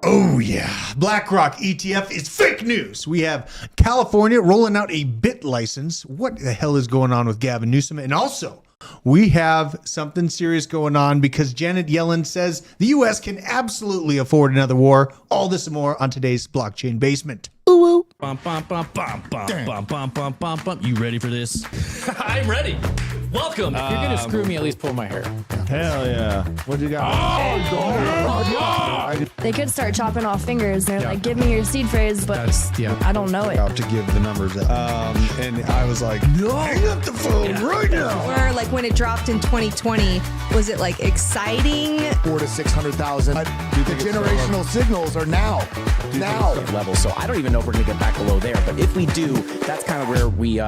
Oh yeah, BlackRock ETF is fake news. We have California rolling out a BIT license. What the hell is going on with Gavin Newsom? And also, we have something serious going on because Janet Yellen says the U.S. can absolutely afford another war. All this and more on today's Blockchain Basement. Ooh, Bum, bum, bum, bum, bum, bum, bum, bum, bum, bum. You ready for this? I'm ready. Welcome. If you're gonna screw me, at least pull my hair. Hell yeah. What you got? They could start chopping off fingers. They're like, give me your seed phrase, but I don't know it. Out to give the numbers out. And I was like, no, hang up the phone right now. Or like when it dropped in 2020, was it like exciting? 400,000 to 600,000. The generational signals are now. Level. So I don't even know if we're gonna get back below there, but if we do, that's kind of where we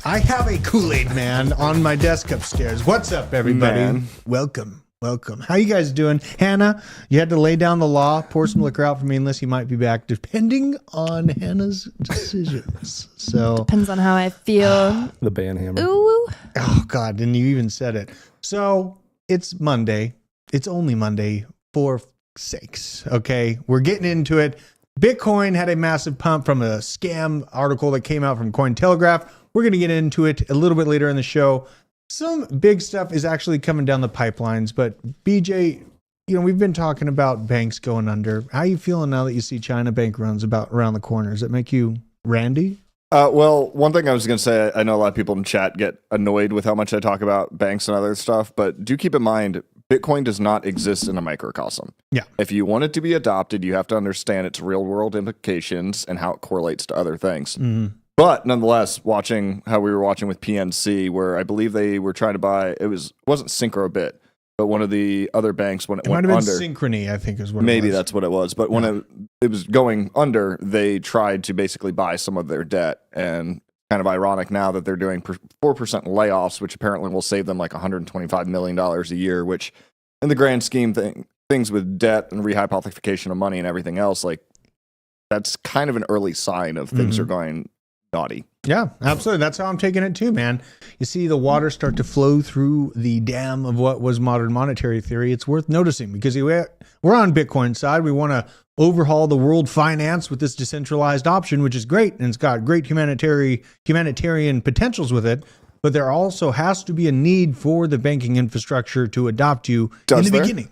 I have a Kool-Aid man on my desk upstairs. What's up, everybody? Man. Welcome. How you guys doing? Hannah, you had to lay down the law, pour some liquor out for me, unless you might be back, depending on Hannah's decisions. So Depends on how I feel. The band hammer. Ooh. oh God, and you even said it. So it's Monday. It's only Monday, for sakes. Okay, we're getting into it. Bitcoin had a massive pump from a scam article that came out from Cointelegraph. We're going to get into it a little bit later in the show. Some big stuff is actually coming down the pipelines, but BJ, you know, we've been talking about banks going under. How are you feeling now that you see China bank runs about around the corner? Does it make you randy? Well, one thing I was going to say, I know a lot of people in chat get annoyed with how much I talk about banks and other stuff, but do keep in mind, Bitcoin does not exist in a microcosm. Yeah. If you want it to be adopted, you have to understand its real world implications and how it correlates to other things. Mm-hmm. But nonetheless, watching how we were watching with PNC, where I believe they were trying to buy, wasn't Syncrobit, but one of the other banks when it went might have under. been Synchrony, I think is what Maybe it was. that's what it was. But when it was going under, they tried to basically buy some of their debt. And kind of ironic now that they're doing 4% layoffs, which apparently will save them like $125 million a year, which in the grand scheme things with debt and rehypothecation of money and everything else, like that's kind of an early sign of things are going naughty. Yeah, absolutely. That's how I'm taking it too, man. You see the water start to flow through the dam of what was modern monetary theory. It's worth noticing because we're on Bitcoin side. We want to overhaul the world finance with this decentralized option, which is great. And it's got great humanitarian potentials with it. But there also has to be a need for the banking infrastructure to adopt you in the beginning.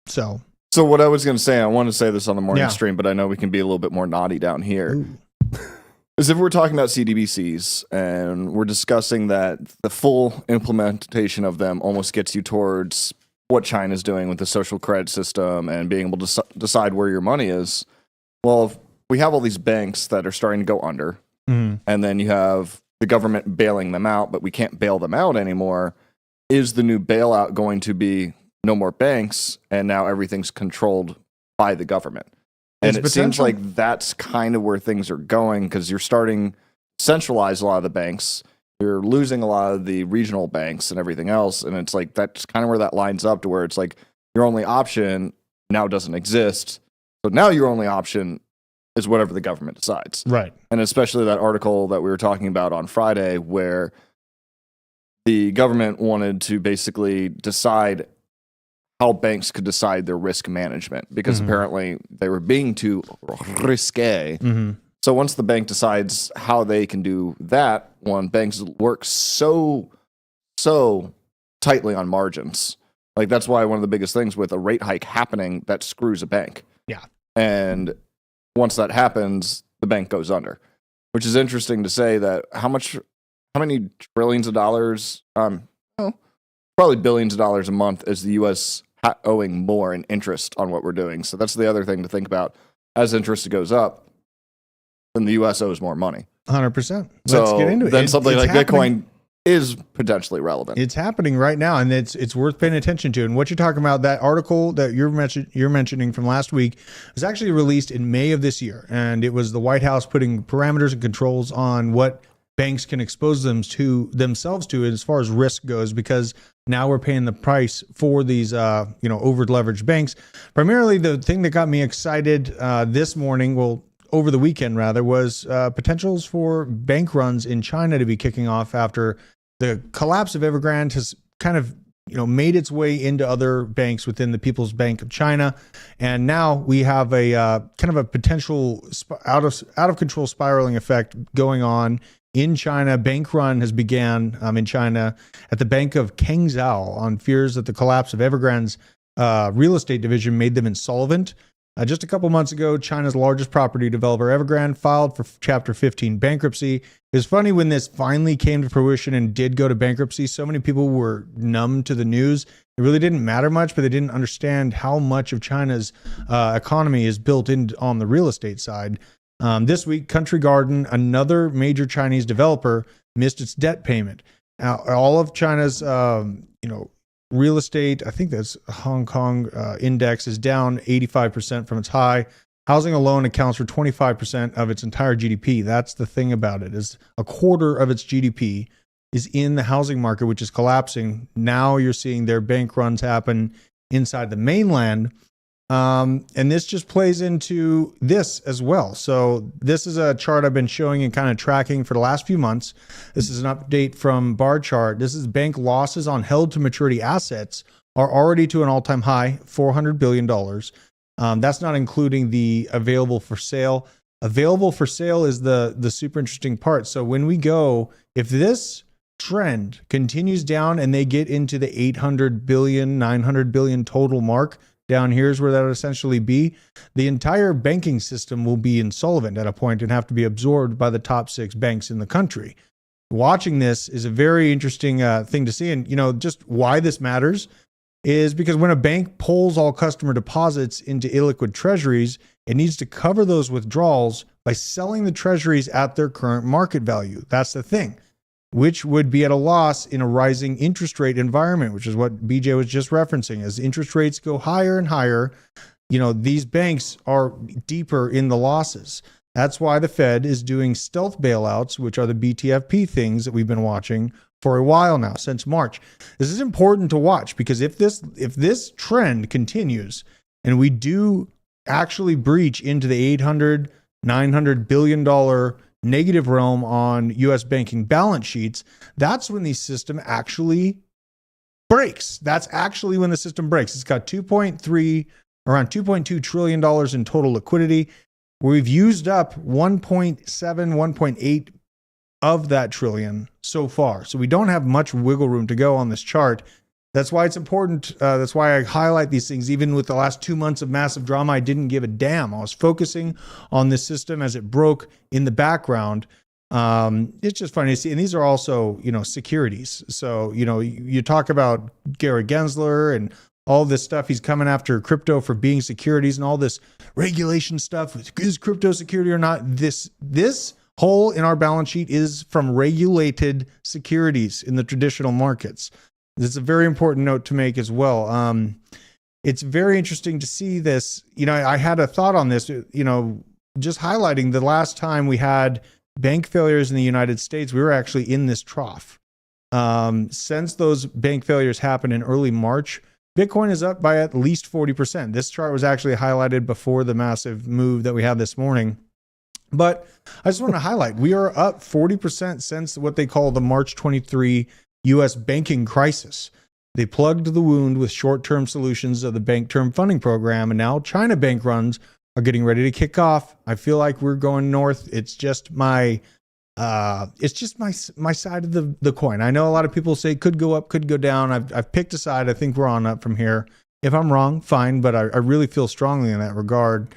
So So what I was going to say, I want to say this on the morning Yeah. stream, but I know we can be a little bit more naughty down here. Is if we're talking about CDBCs and we're discussing that the full implementation of them almost gets you towards what China's doing with the social credit system and being able to decide where your money is. Well, if we have all these banks that are starting to go under, and then you have the government bailing them out, but we can't bail them out anymore. Is the new bailout going to be no more banks and now everything's controlled by the government? And It's it seems potential. like that's kind of where things are going because you're starting to centralize a lot of the banks. You're losing a lot of the regional banks and everything else. And it's like that's kind of where that lines up to where it's like your only option now doesn't exist. So now your only option is whatever the government decides. Right. And especially that article that we were talking about on Friday where the government wanted to basically decide how banks could decide their risk management because apparently they were being too risque. So once the bank decides how they can do that, banks work so tightly on margins. Like that's why one of the biggest things with a rate hike happening, that screws a bank. Yeah. And once that happens, the bank goes under, which is interesting to say that how many trillions of dollars, probably billions of dollars a month is the U.S. Owing more in interest on what we're doing. So that's the other thing to think about. As interest goes up, then the U.S. owes more money. 100%. So Let's get into it. then something It's like happening. Bitcoin is potentially relevant. It's happening right now, and it's worth paying attention to. And what you're talking about, that article that you're mentioning from last week, was actually released in May of this year, and it was the White House putting parameters and controls on what banks can expose themselves to as far as risk goes, because now we're paying the price for these over leveraged banks. Primarily, the thing that got me excited this morning, over the weekend rather, was potentials for bank runs in China to be kicking off after the collapse of Evergrande has kind of made its way into other banks within the People's Bank of China, and now we have a kind of a potential out of control spiraling effect going on in China. Bank run has began in China at the Bank of Kangzhou on fears that the collapse of Evergrande's real estate division made them insolvent. Just a couple months ago, China's largest property developer, Evergrande, filed for Chapter 15 bankruptcy. It was funny when this finally came to fruition and did go to bankruptcy. So many people were numb to the news. It really didn't matter much, but they didn't understand how much of China's economy is built in on the real estate side. This week, Country Garden, another major Chinese developer, missed its debt payment. Now, all of China's, real estate, I think that's Hong Kong index, is down 85% from its high. Housing alone accounts for 25% of its entire GDP. That's the thing about it, is a quarter of its GDP is in the housing market, which is collapsing. Now you're seeing their bank runs happen inside the mainland. And this just plays into this as well. So this is a chart I've been showing and kind of tracking for the last few months. This is an update from bar chart. This is bank losses on held to maturity assets are already to an all-time high, $400 billion. That's not including the available for sale. Available for sale is the super interesting part. So when we go, if this trend continues down and they get into the 800 billion, 900 billion total mark, down here is where that would essentially be. The entire banking system will be insolvent at a point and have to be absorbed by the top 6 banks in the country. Watching this is a very interesting thing to see. And, just why this matters is because when a bank pulls all customer deposits into illiquid treasuries, it needs to cover those withdrawals by selling the treasuries at their current market value. That's the thing, which would be at a loss in a rising interest rate environment, which is what BJ was just referencing. As interest rates go higher and higher, these banks are deeper in the losses. That's why the Fed is doing stealth bailouts, which are the BTFP things that we've been watching for a while now, since March. This is important to watch because if this trend continues and we do actually breach into the 800, $900 billion negative realm on U.S. banking balance sheets, that's when the system actually breaks. That's actually when the system breaks. It's got around $2.2 trillion in total liquidity. We've used up 1.7, 1.8 of that trillion so far. So we don't have much wiggle room to go on this chart. That's why it's important. That's why I highlight these things. Even with the last 2 months of massive drama, I didn't give a damn. I was focusing on this system as it broke in the background. It's just funny to see. And these are also, securities. So, you talk about Gary Gensler and all this stuff. He's coming after crypto for being securities and all this regulation stuff. Is crypto security or not? This hole in our balance sheet is from regulated securities in the traditional markets. This is a very important note to make as well. It's very interesting to see this. I had a thought on this, just highlighting the last time we had bank failures in the United States, we were actually in this trough. Since those bank failures happened in early March, Bitcoin is up by at least 40%. This chart was actually highlighted before the massive move that we had this morning. But I just want to highlight, we are up 40% since what they call the March 23 U.S. banking crisis. They plugged the wound with short-term solutions of the Bank Term Funding Program, and now China bank runs are getting ready to kick off. I feel like we're going north. It's just my side of the coin. I know a lot of people say could go up, could go down. I've picked a side. I think we're on up from here. If I'm wrong, fine, but I really feel strongly in that regard.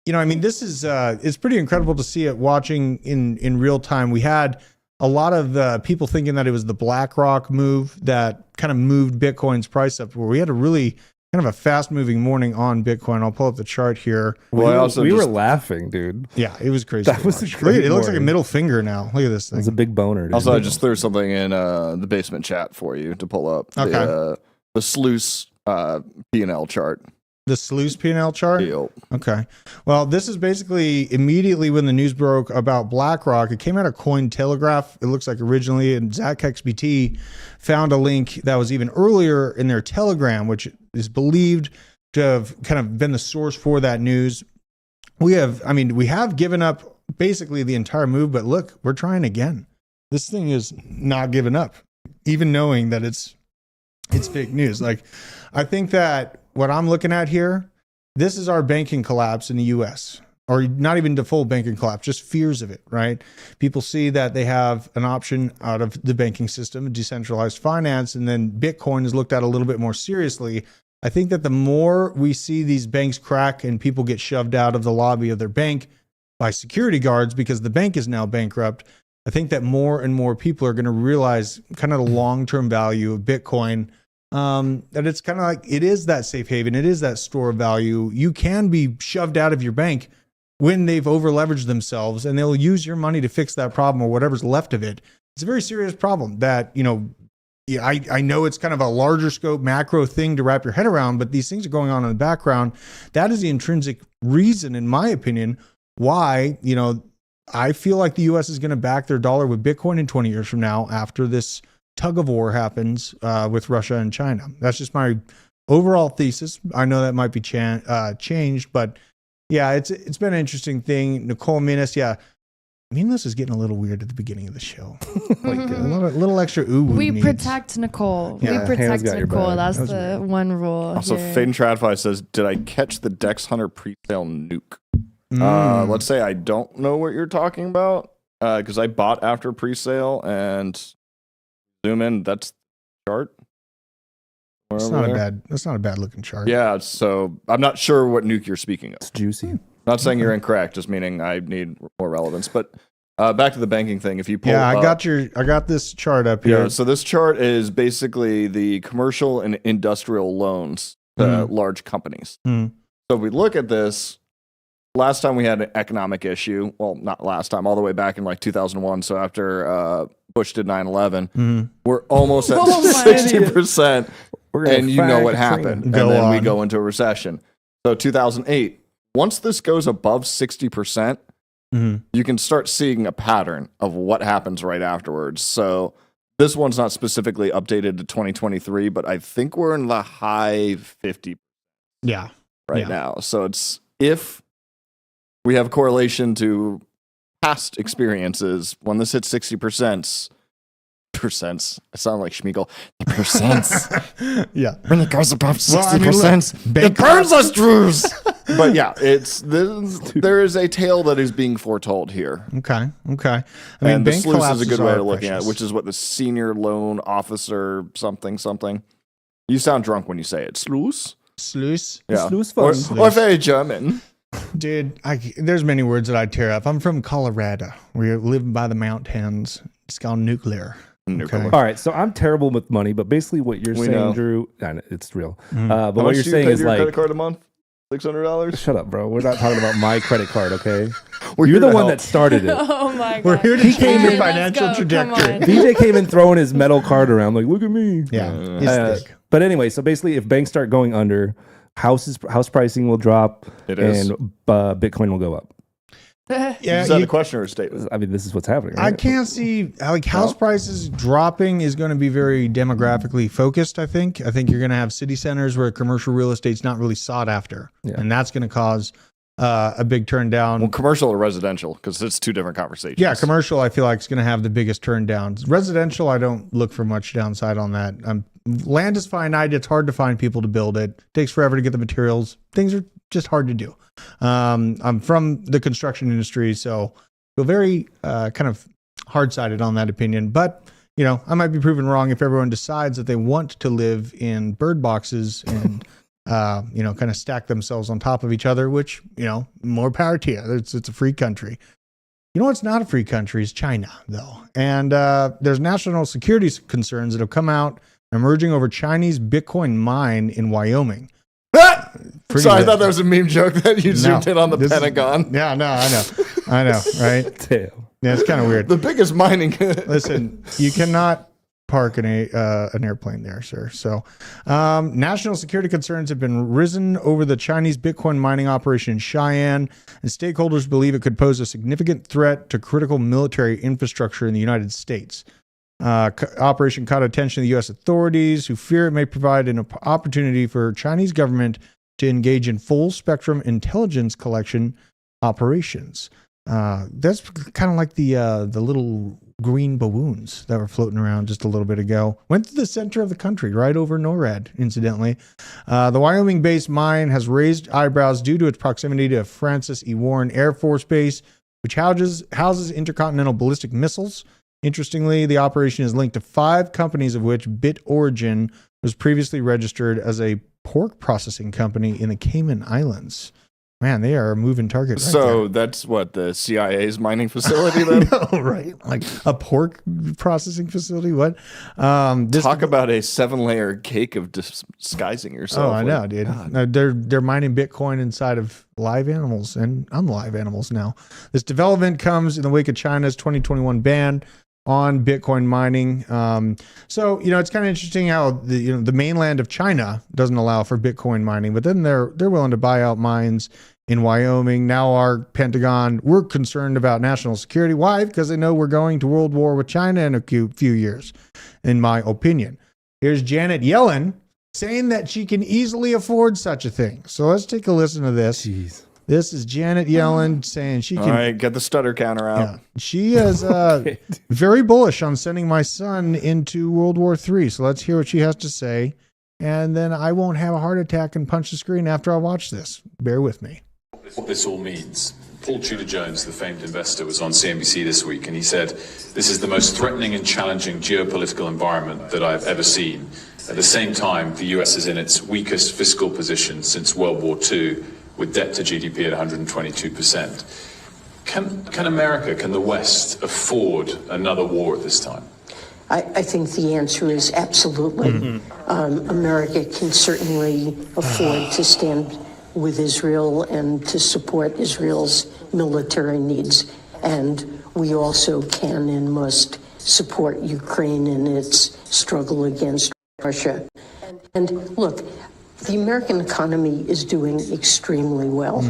This is it's pretty incredible to see it watching in real time. We had a lot of people thinking that it was the BlackRock move that kind of moved Bitcoin's price up, where we had a really kind of a fast moving morning on Bitcoin. I'll pull up the chart here. Well, we were laughing, dude. Yeah, it was crazy. That was a great it looks like a middle finger now. Look at this thing. It's a big boner, dude. Also, I just threw something in the basement chat for you to pull up. Okay. The Sluice P&L chart. The Sluice P&L chart? Deal. Okay. Well, this is basically immediately when the news broke about BlackRock. It came out of Cointelegraph, it looks like originally, and ZachXBT found a link that was even earlier in their Telegram, which is believed to have kind of been the source for that news. We have given up basically the entire move, but look, we're trying again. This thing is not giving up, even knowing that it's fake news. Like, I think that what I'm looking at here, this is our banking collapse in the US, or not even the full banking collapse, just fears of it, right? People see that they have an option out of the banking system, decentralized finance, and then Bitcoin is looked at a little bit more seriously. I think that the more we see these banks crack and people get shoved out of the lobby of their bank by security guards because the bank is now bankrupt, I think that more and more people are going to realize kind of the long-term value of Bitcoin. That it's kind of like, it is that safe haven. It is that store of value. You can be shoved out of your bank when they've over leveraged themselves, and they'll use your money to fix that problem or whatever's left of it. It's a very serious problem that, I know it's kind of a larger scope macro thing to wrap your head around, but these things are going on in the background. That is the intrinsic reason, in my opinion, why, I feel like the US is going to back their dollar with Bitcoin in 20 years from now after this tug of war happens with Russia and China. That's just my overall thesis. I know that might be changed, but yeah, it's been an interesting thing. Nicole Minas, yeah. Minas is getting a little weird at the beginning of the show. Like a little extra ooh. We protect Nicole. Yeah. We protect Nicole. That's the one rule. Also, here. Fane Tradfi says, did I catch the Dex Hunter pre-sale nuke? Let's say I don't know what you're talking about, because I bought after pre-sale, and zoom in, that's the chart. That's not a bad looking chart. Yeah, so I'm not sure what nuke you're speaking of. It's juicy. Not saying you're incorrect, just meaning I need more relevance. But back to the banking thing. If you pull I got this chart up here. Yeah, so this chart is basically the commercial and industrial loans to large companies. So if we look at this, last time we had an economic issue, well, not last time, all the way back in like 2001. So after Bush did 9/11, we're almost at 60%. And you know what happened. And then we go into a recession. So 2008, once this goes above 60%, you can start seeing a pattern of what happens right afterwards. So this one's not specifically updated to 2023, but I think we're in the high 50 now. So it's, if we have correlation to past experiences, when this hits 60%, percents. I sound like Schmeagol. The percents. Yeah. When it goes above 60%, Well, I mean, look, it burns us, Drews. But yeah, there is a tale that is being foretold here. Okay. I mean, And the bank sluice is a collapses good way are of looking at it, precious. which is what the senior loan officer something. You sound drunk when you say it. Sluice? Sluice. Yeah. Sluice Or fund. very German. Dude, there's many words that I tear up. I'm from Colorado. We live by the mountains. It's called nuclear. Nuclear. All right, so I'm terrible with money, but basically what you're We saying, know. Drew, and it's real. Mm. But How what much you're do you saying pay is to your like, credit card a month? $600? shut up, bro. We're not talking about my credit card, okay? We're You're here the to one help. that started it. Oh my god. We're here to He change came your in- financial Let's go. Come trajectory. on. DJ came in throwing his metal card around, like, look at me. Yeah. He's thick. But anyway, so basically, if banks start going under, house pricing will drop, It is. and Bitcoin will go up. Yeah. Is that a question or a statement? I mean, this is what's happening. I Right? can't see like house prices dropping is going to be very demographically focused. I think you're going to have city centers where commercial real estate's not really sought after, Yeah. and that's going to cause a big turn down. Well, commercial or residential, because it's two different conversations. Yeah, commercial I feel like is going to have the biggest turn downs. Residential, I don't look for much downside on that. Land is finite. It's hard to find people to build it. Takes forever to get the materials. Things are just hard to do. I'm from the construction industry, so feel very kind of hard-sided on that opinion. But, you know, I might be proven wrong if everyone decides that they want to live in bird boxes and, you know, kind of stack themselves on top of each other, which, you know, more power to you. It's a free country. You know what's not a free country is China, though. And there's national security concerns that have come out emerging over Chinese Bitcoin mine in Wyoming. Sorry, I thought that was a meme joke that you zoomed in on the Pentagon. Yeah, no, I know, right? Damn. Yeah, it's kind of weird. The biggest mining. Listen, you cannot park an airplane there, sir. So, national security concerns have been risen over the Chinese Bitcoin mining operation in Cheyenne, and stakeholders believe it could pose a significant threat to critical military infrastructure in the United States. Operation caught attention of the U.S. authorities, who fear it may provide an opportunity for Chinese government to engage in full spectrum intelligence collection operations. That's kind of like the little green balloons that were floating around just a little bit ago. Went to the center of the country, right over NORAD, incidentally. The Wyoming-based mine has raised eyebrows due to its proximity to Francis E. Warren Air Force Base, which houses intercontinental ballistic missiles. Interestingly, the operation is linked to 5 companies, of which BitOrigin was previously registered as a pork processing company in the Cayman Islands. Man, they are a moving target. Right So that's what the CIA's mining facility then? there. Right? Like a pork processing facility. What? Talk about a 7-layer cake of disguising yourself. Oh, I know, dude. No, they're mining Bitcoin inside of live animals and unlive animals now. This development comes in the wake of China's 2021 ban on Bitcoin mining. So, you know, it's kind of interesting how the mainland of China doesn't allow for Bitcoin mining, but then they're willing to buy out mines in Wyoming. Now our Pentagon, we're concerned about national security. Why? Because they know we're going to world war with China in a few years, in my opinion. Here's Janet Yellen saying that she can easily afford such a thing. So let's take a listen to this. Jeez. This is Janet Yellen saying she can. All right, get the stutter counter out. Yeah. She is very bullish on sending my son into World War III. So let's hear what she has to say. And then I won't have a heart attack and punch the screen after I watch this. Bear with me. What this all means. Paul Tudor Jones, the famed investor, was on CNBC this week, and he said, "This is the most threatening and challenging geopolitical environment that I've ever seen. At the same time, the US is in its weakest fiscal position since World War II, with debt to GDP at 122%. Can America, can the West afford another war at this time?" I think the answer is absolutely. America can certainly afford to stand with Israel and to support Israel's military needs. And we also can and must support Ukraine in its struggle against Russia. And look, the American economy is doing extremely well.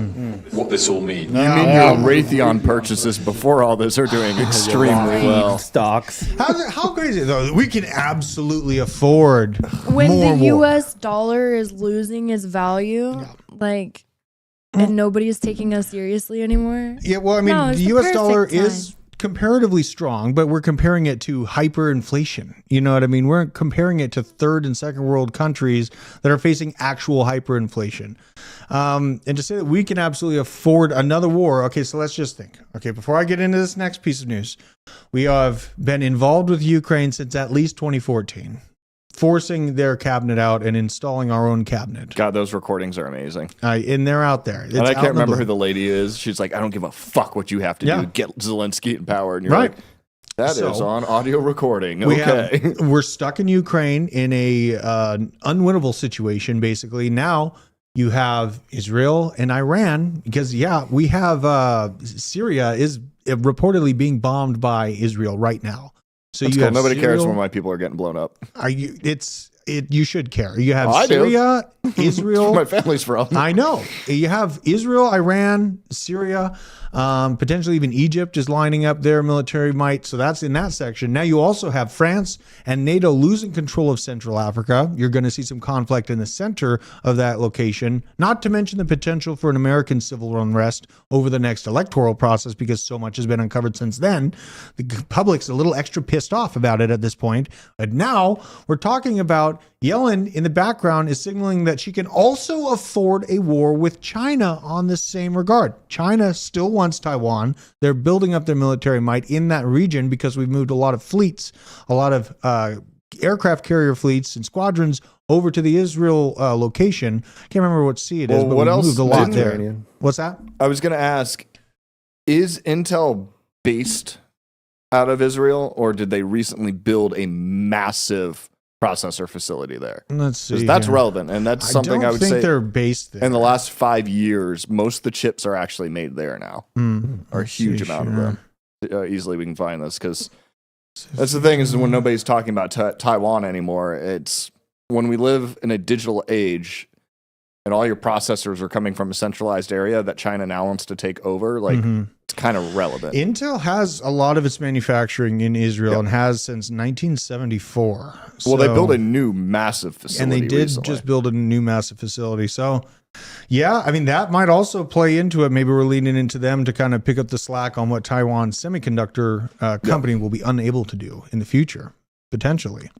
What this all means. You mean your Raytheon purchases before all this are doing extremely well. Stocks. How crazy though? We can absolutely afford When more the war. US dollar is losing its value, and nobody is taking us seriously anymore. Yeah, well, I mean, No, it's the the U.S. dollar perfect is comparatively strong, but we're comparing it to hyperinflation. You know what I mean? We're comparing it to third and second world countries that are facing actual hyperinflation. And to say that we can absolutely afford another war. Okay, so let's just think. Okay, before I get into this next piece of news, we have been involved with Ukraine since at least 2014. Forcing their cabinet out and installing our own cabinet. God, those recordings are amazing. And they're out there. And I can't remember who the lady is. She's like, I don't give a fuck what you have to do. Get Zelensky in power. And you're like, that is on audio recording. Okay. We're stuck in Ukraine in a unwinnable situation, basically. Now you have Israel and Iran because, we have Syria is reportedly being bombed by Israel right now. So that's you cool. have Nobody cares when my people are getting blown up. You should care. You have Syria, Israel. My family's from. I know. You have Israel, Iran, Syria, potentially even Egypt is lining up their military might. So that's in that section. Now you also have France and NATO losing control of Central Africa. You're going to see some conflict in the center of that location, not to mention the potential for an American civil unrest over the next electoral process because so much has been uncovered since then. The public's a little extra pissed off about it at this point. But now we're talking about Yellen in the background is signaling that she can also afford a war with China on the same regard. China still wants Taiwan. They're building up their military might in that region because we've moved a lot of fleets, a lot of aircraft carrier fleets and squadrons over to the Israel location. Can't remember what sea it is, but we moved a lot there. What's that? I was going to ask, is Intel based out of Israel, or did they recently build a massive processor facility there? Let's see. That's relevant, and that's something I would say they're based there. In the last 5 years, most of the chips are actually made there now, or a huge amount of them. Easily we can find this because that's the thing is when nobody's talking about Taiwan anymore, it's when we live in a digital age and all your processors are coming from a centralized area that China now wants to take over, like it's kind of relevant. Intel has a lot of its manufacturing in Israel and has since 1974. Well, they built a new massive facility and they did just build a new massive facility. So yeah, I mean, that might also play into it. Maybe we're leaning into them to kind of pick up the slack on what Taiwan Semiconductor company will be unable to do in the future, potentially.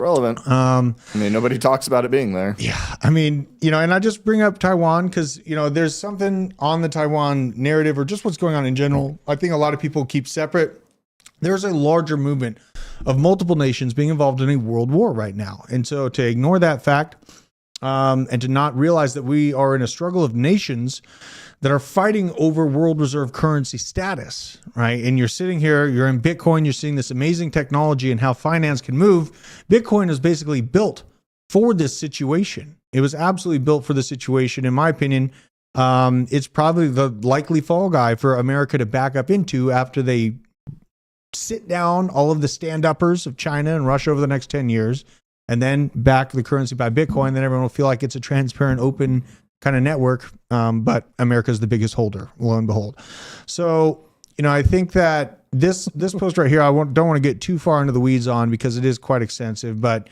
Relevant. I mean, nobody talks about it being there. Yeah. I mean, and I just bring up Taiwan because, there's something on the Taiwan narrative or just what's going on in general. I think a lot of people keep separate. There's a larger movement of multiple nations being involved in a world war right now. And so to ignore that fact and to not realize that we are in a struggle of nations that are fighting over world reserve currency status, right? And you're sitting here, you're in Bitcoin, you're seeing this amazing technology and how finance can move. Bitcoin is basically built for this situation. It was absolutely built for the situation. In my opinion, it's probably the likely fall guy for America to back up into after they sit down all of the stand-uppers of China and Russia over the next 10 years and then back the currency by Bitcoin. Then everyone will feel like it's a transparent, open kind of network, but America's the biggest holder, lo and behold. So, I think that this post right here, don't want to get too far into the weeds on because it is quite extensive, but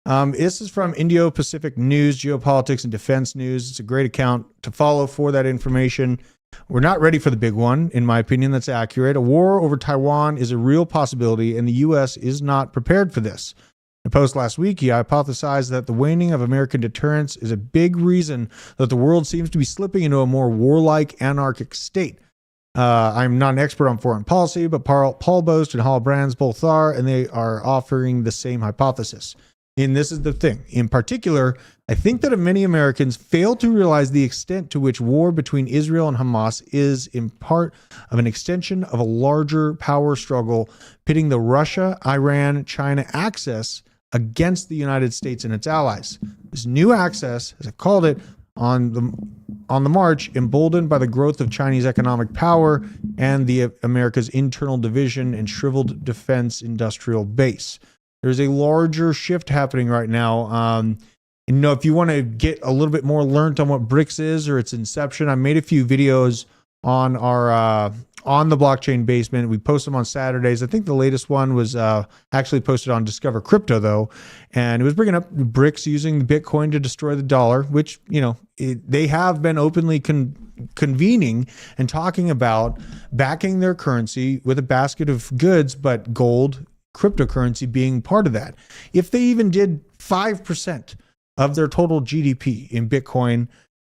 this is from Indo-Pacific News, Geopolitics and Defense News. It's a great account to follow for that information. We're not ready for the big one, in my opinion. That's accurate. A war over Taiwan is a real possibility, and the U.S. is not prepared for this. In a post last week, he hypothesized that the waning of American deterrence is a big reason that the world seems to be slipping into a more warlike, anarchic state. I'm not an expert on foreign policy, but Paul Boast and Hall Brands both are, and they are offering the same hypothesis. And this is the thing. In particular, I think that many Americans fail to realize the extent to which war between Israel and Hamas is in part of an extension of a larger power struggle pitting the Russia, Iran, China axis against the United States and its allies. This new axis, as I called it, on the march, emboldened by the growth of Chinese economic power and the America's internal division and shriveled defense industrial base. There's a larger shift happening right now. If you want to get a little bit more learned on what BRICS is or its inception, I made a few videos on our on the blockchain basement. We post them on Saturdays. I think the latest one was actually posted on Discover Crypto, though, and it was bringing up BRICS using Bitcoin to destroy the dollar, which they have been openly convening and talking about backing their currency with a basket of goods, but gold, cryptocurrency being part of that. If they even did 5% of their total GDP in Bitcoin,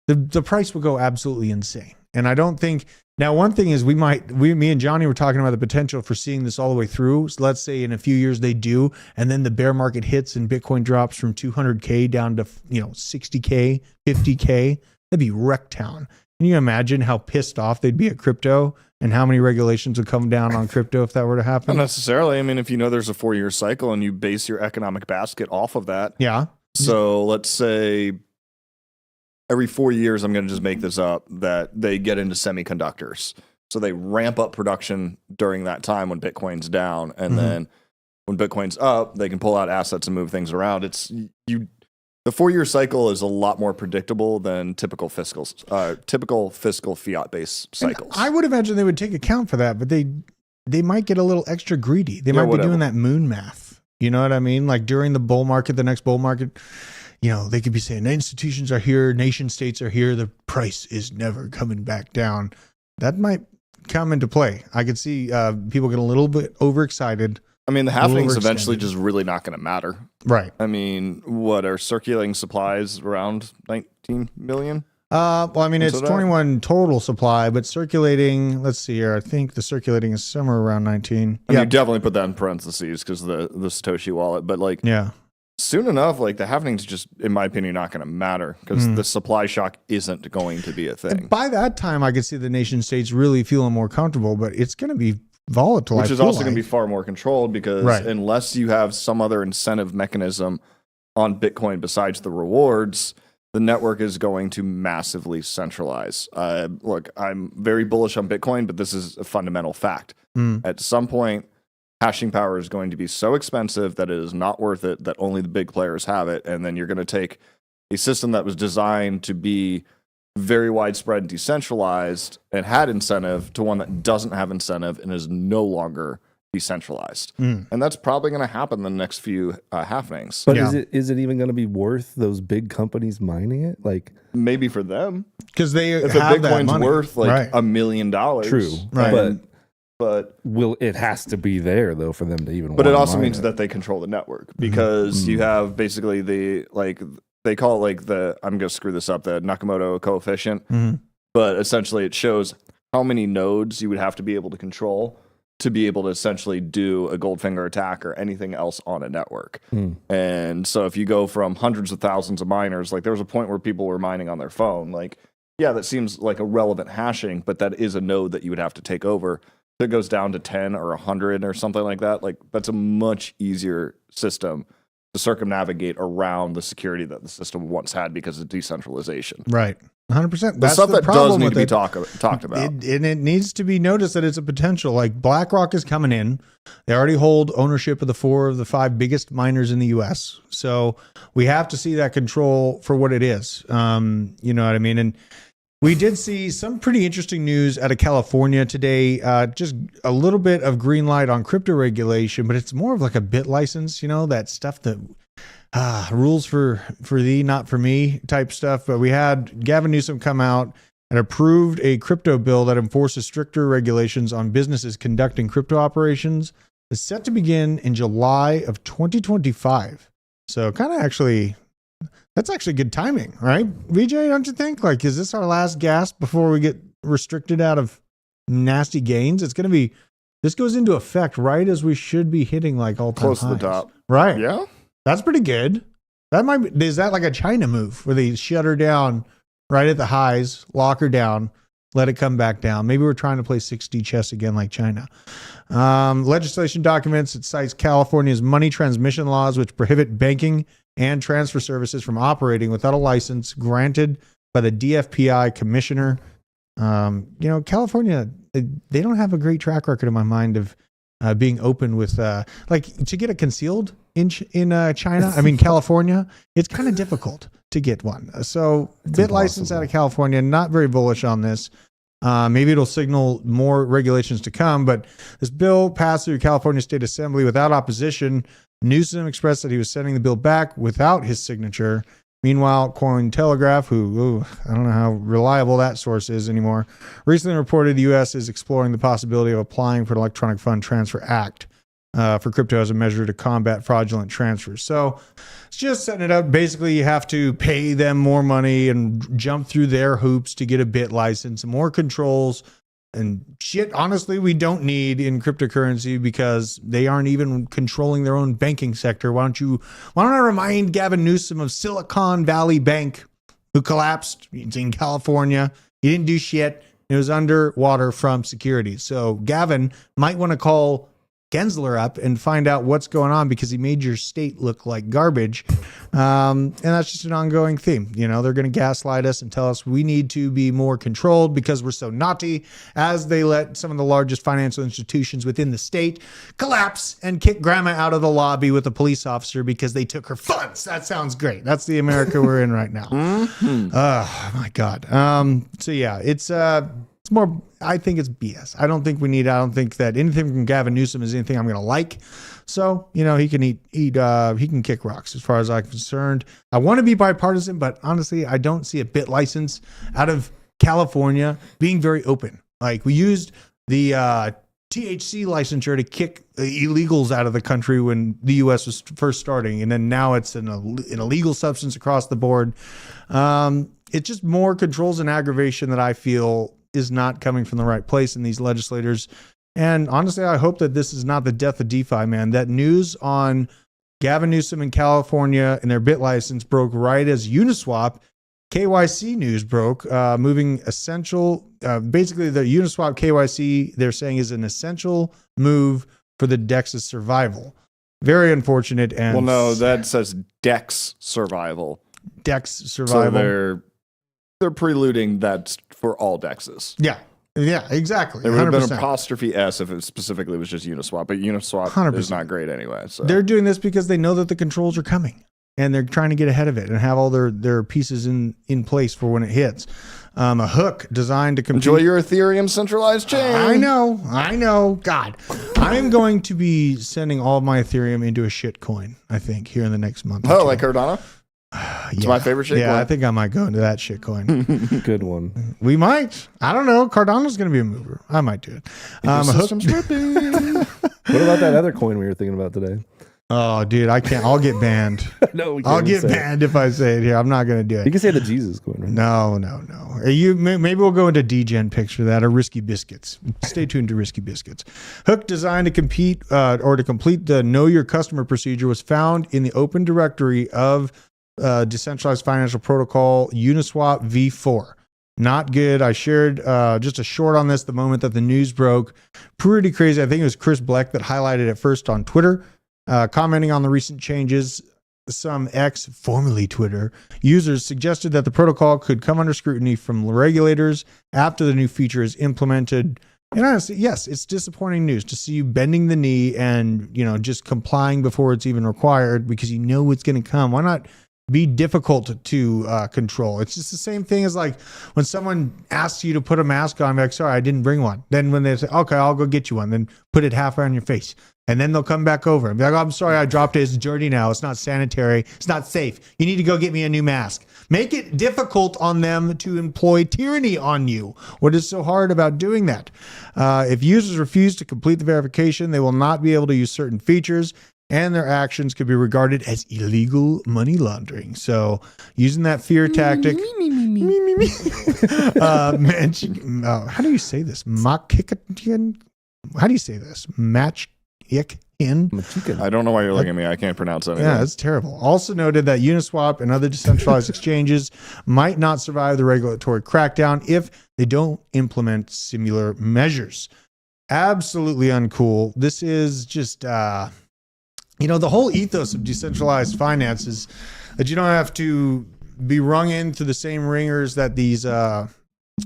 the price would go absolutely insane. And I don't think, now one thing is me and Johnny were talking about the potential for seeing this all the way through. So let's say in a few years they do, and then the bear market hits and Bitcoin drops from 200K down to 60K, 50K. That'd be wreck town. Can you imagine how pissed off they'd be at crypto and how many regulations would come down on crypto if that were to happen? Not necessarily. I mean, if you know there's a 4-year cycle and you base your economic basket off of that. Yeah. So let's say every 4 years, I'm going to just make this up, that they get into semiconductors. So they ramp up production during that time when Bitcoin's down. And then when Bitcoin's up, they can pull out assets and move things around. The 4-year cycle is a lot more predictable than typical fiscal fiat-based cycles. And I would imagine they would take account for that, but they might get a little extra greedy. They might be doing that moon math. You know what I mean? Like during the bull market, the next bull market, they could be saying institutions are here, nation states are here, the price is never coming back down. That might come into play. I could see people get a little bit overexcited. I mean, the halving's eventually just really not going to matter. Right. I mean, what are circulating supplies around 19 million? Well, I mean, it's 21 total supply, but circulating, let's see here. I think the circulating is somewhere around 19. I mean, you definitely put that in parentheses because the Satoshi wallet, but soon enough, like the halving's just, in my opinion, not going to matter because the supply shock isn't going to be a thing. And by that time, I could see the nation states really feeling more comfortable, but it's going to be volatile. Which is also going to be far more controlled because unless you have some other incentive mechanism on Bitcoin besides the rewards, the network is going to massively centralize. Look, I'm very bullish on Bitcoin, but this is a fundamental fact. At some point, hashing power is going to be so expensive that it is not worth it, that only the big players have it. And then you're going to take a system that was designed to be very widespread and decentralized and had incentive to one that doesn't have incentive and is no longer decentralized. And that's probably going to happen in the next few halvings. But is it even going to be worth those big companies mining it? Like maybe for them, because if a Bitcoin's worth like $1 million, true, right? But it has to be there though for them to even. But it also means that they control the network because you have basically they call it like I'm going to screw this up, the Nakamoto coefficient. But essentially it shows how many nodes you would have to be able to control to be able to essentially do a Goldfinger attack or anything else on a network. And so if you go from hundreds of thousands of miners, like there was a point where people were mining on their phone, like, yeah, that seems like a relevant hashing, but that is a node that you would have to take over. If it goes down to 10 or 100 or something like that, like that's a much easier system to circumnavigate around the security that the system once had because of decentralization. Right. 100%. That's stuff that does need to be talked about. And it needs to be noticed that it's a potential. Like BlackRock is coming in. They already hold ownership of the 4 of the 5 biggest miners in the U.S. So we have to see that control for what it is. You know what I mean? And we did see some pretty interesting news out of California today. Just a little bit of green light on crypto regulation, but it's more of like a bit license, that stuff that rules for thee, not for me type stuff. But we had Gavin Newsom come out and approved a crypto bill that enforces stricter regulations on businesses conducting crypto operations. It's set to begin in July of 2025. So that's actually good timing, right? VJ, don't you think? Like, is this our last gasp before we get restricted out of nasty gains? This goes into effect right as we should be hitting like all-time close highs. to the top. Right. Yeah. That's pretty good. Is that like a China move where they shut her down right at the highs, lock her down, let it come back down? Maybe we're trying to play 6D chess again like China. Legislation documents, it cites California's money transmission laws, which prohibit banking and transfer services from operating without a license granted by the DFPI commissioner. California, they don't have a great track record in my mind of being open with, to get it concealed in China. I mean, California, it's kind of difficult to get one. So bit license out of California, not very bullish on this. Maybe it'll signal more regulations to come, but this bill passed through California State Assembly without opposition. Newsom expressed that he was sending the bill back without his signature. Meanwhile, Cointelegraph, I don't know how reliable that source is anymore, recently reported the U.S. is exploring the possibility of applying for an Electronic Fund Transfer Act for crypto as a measure to combat fraudulent transfers. So it's just setting it up. Basically, you have to pay them more money and jump through their hoops to get a bit license and more controls and shit. Honestly, we don't need in cryptocurrency because they aren't even controlling their own banking sector. Why don't I remind Gavin Newsom of Silicon Valley Bank, who collapsed? It's in California. He didn't do shit. It was underwater from security. So Gavin might want to call Gensler up and find out what's going on because he made your state look like garbage. And that's just an ongoing theme. You know, they're going to gaslight us and tell us we need to be more controlled because we're so naughty, as they let some of the largest financial institutions within the state collapse and kick grandma out of the lobby with a police officer because they took her funds. That sounds great. That's the America we're in right now. Oh my God. So yeah, it's more, I think it's BS. I don't think that anything from Gavin Newsom is anything I'm going to like. So, you know, he can he can kick rocks as far as I'm concerned. I want to be bipartisan, but honestly, I don't see a bit license out of California being very open. Like, we used the THC licensure to kick illegals out of the country when the U.S. was first starting. And then now it's an illegal substance across the board. It's just more controls and aggravation that I feel is not coming from the right place in these legislators. And honestly, I hope that this is not the death of DeFi, man. That news on Gavin Newsom in California and their bit license broke right as UniSwap KYC news broke, moving essential. Basically, the UniSwap KYC, they're saying, is an essential move for the DEX's survival. Very unfortunate. And well, no, that says DEX survival. DEX survival. So they're preluding that for all DEXs. Yeah, exactly. There would have been 100%. apostrophe S if it specifically was just Uniswap, but Uniswap 100%. is not great anyway. So they're doing this because they know that the controls are coming and they're trying to get ahead of it and have all their pieces in place for when it hits. A hook designed to compete. Enjoy your Ethereum centralized chain. I know. God, I am going to be sending all of my Ethereum into a shit coin, I think, here in the next month. Oh, like Cardano? It's my favorite shit coin. I think I might go into that shit coin. Good one. We might. I don't know. Cardano's going to be a mover. I might do it. System's ripping. What about that other coin we were thinking about today? Oh, dude, I can't. I'll get banned. No, we I'll can't get say banned if I say it here. I'm not going to do it. You can say the Jesus coin, right? No. Maybe we'll go into DGen picks for that, or Risky Biscuits. Stay tuned to Risky Biscuits. Hook designed to compete or to complete the Know Your Customer procedure was found in the open directory of decentralized financial protocol Uniswap v4. Not good. I shared just a short on this the moment that the news broke. Pretty crazy. I think it was Chris Bleck that highlighted it first on Twitter, commenting on the recent changes. Some X, formerly Twitter, users suggested that the protocol could come under scrutiny from regulators after the new feature is implemented. And honestly, yes, it's disappointing news to see you bending the knee and, you know, just complying before it's even required because you know it's going to come. Why not be difficult to control? It's just the same thing as like when someone asks you to put a mask on, I'm like, sorry, I didn't bring one. Then when they say, okay, I'll go get you one, then put it half on your face. And then they'll come back over and be like, oh, I'm sorry, I dropped it. It's dirty now. It's not sanitary. It's not safe. You need to go get me a new mask. Make it difficult on them to employ tyranny on you. What is so hard about doing that? If users refuse to complete the verification, they will not be able to use certain features, and their actions could be regarded as illegal money laundering. So using that fear tactic. How do you say this? How do you say this? I don't know why you're looking at me. I can't pronounce anything. Yeah, it's terrible. Also noted that Uniswap and other decentralized exchanges might not survive the regulatory crackdown if they don't implement similar measures. Absolutely uncool. This is just, the whole ethos of decentralized finance is that you don't have to be rung into the same ringers that these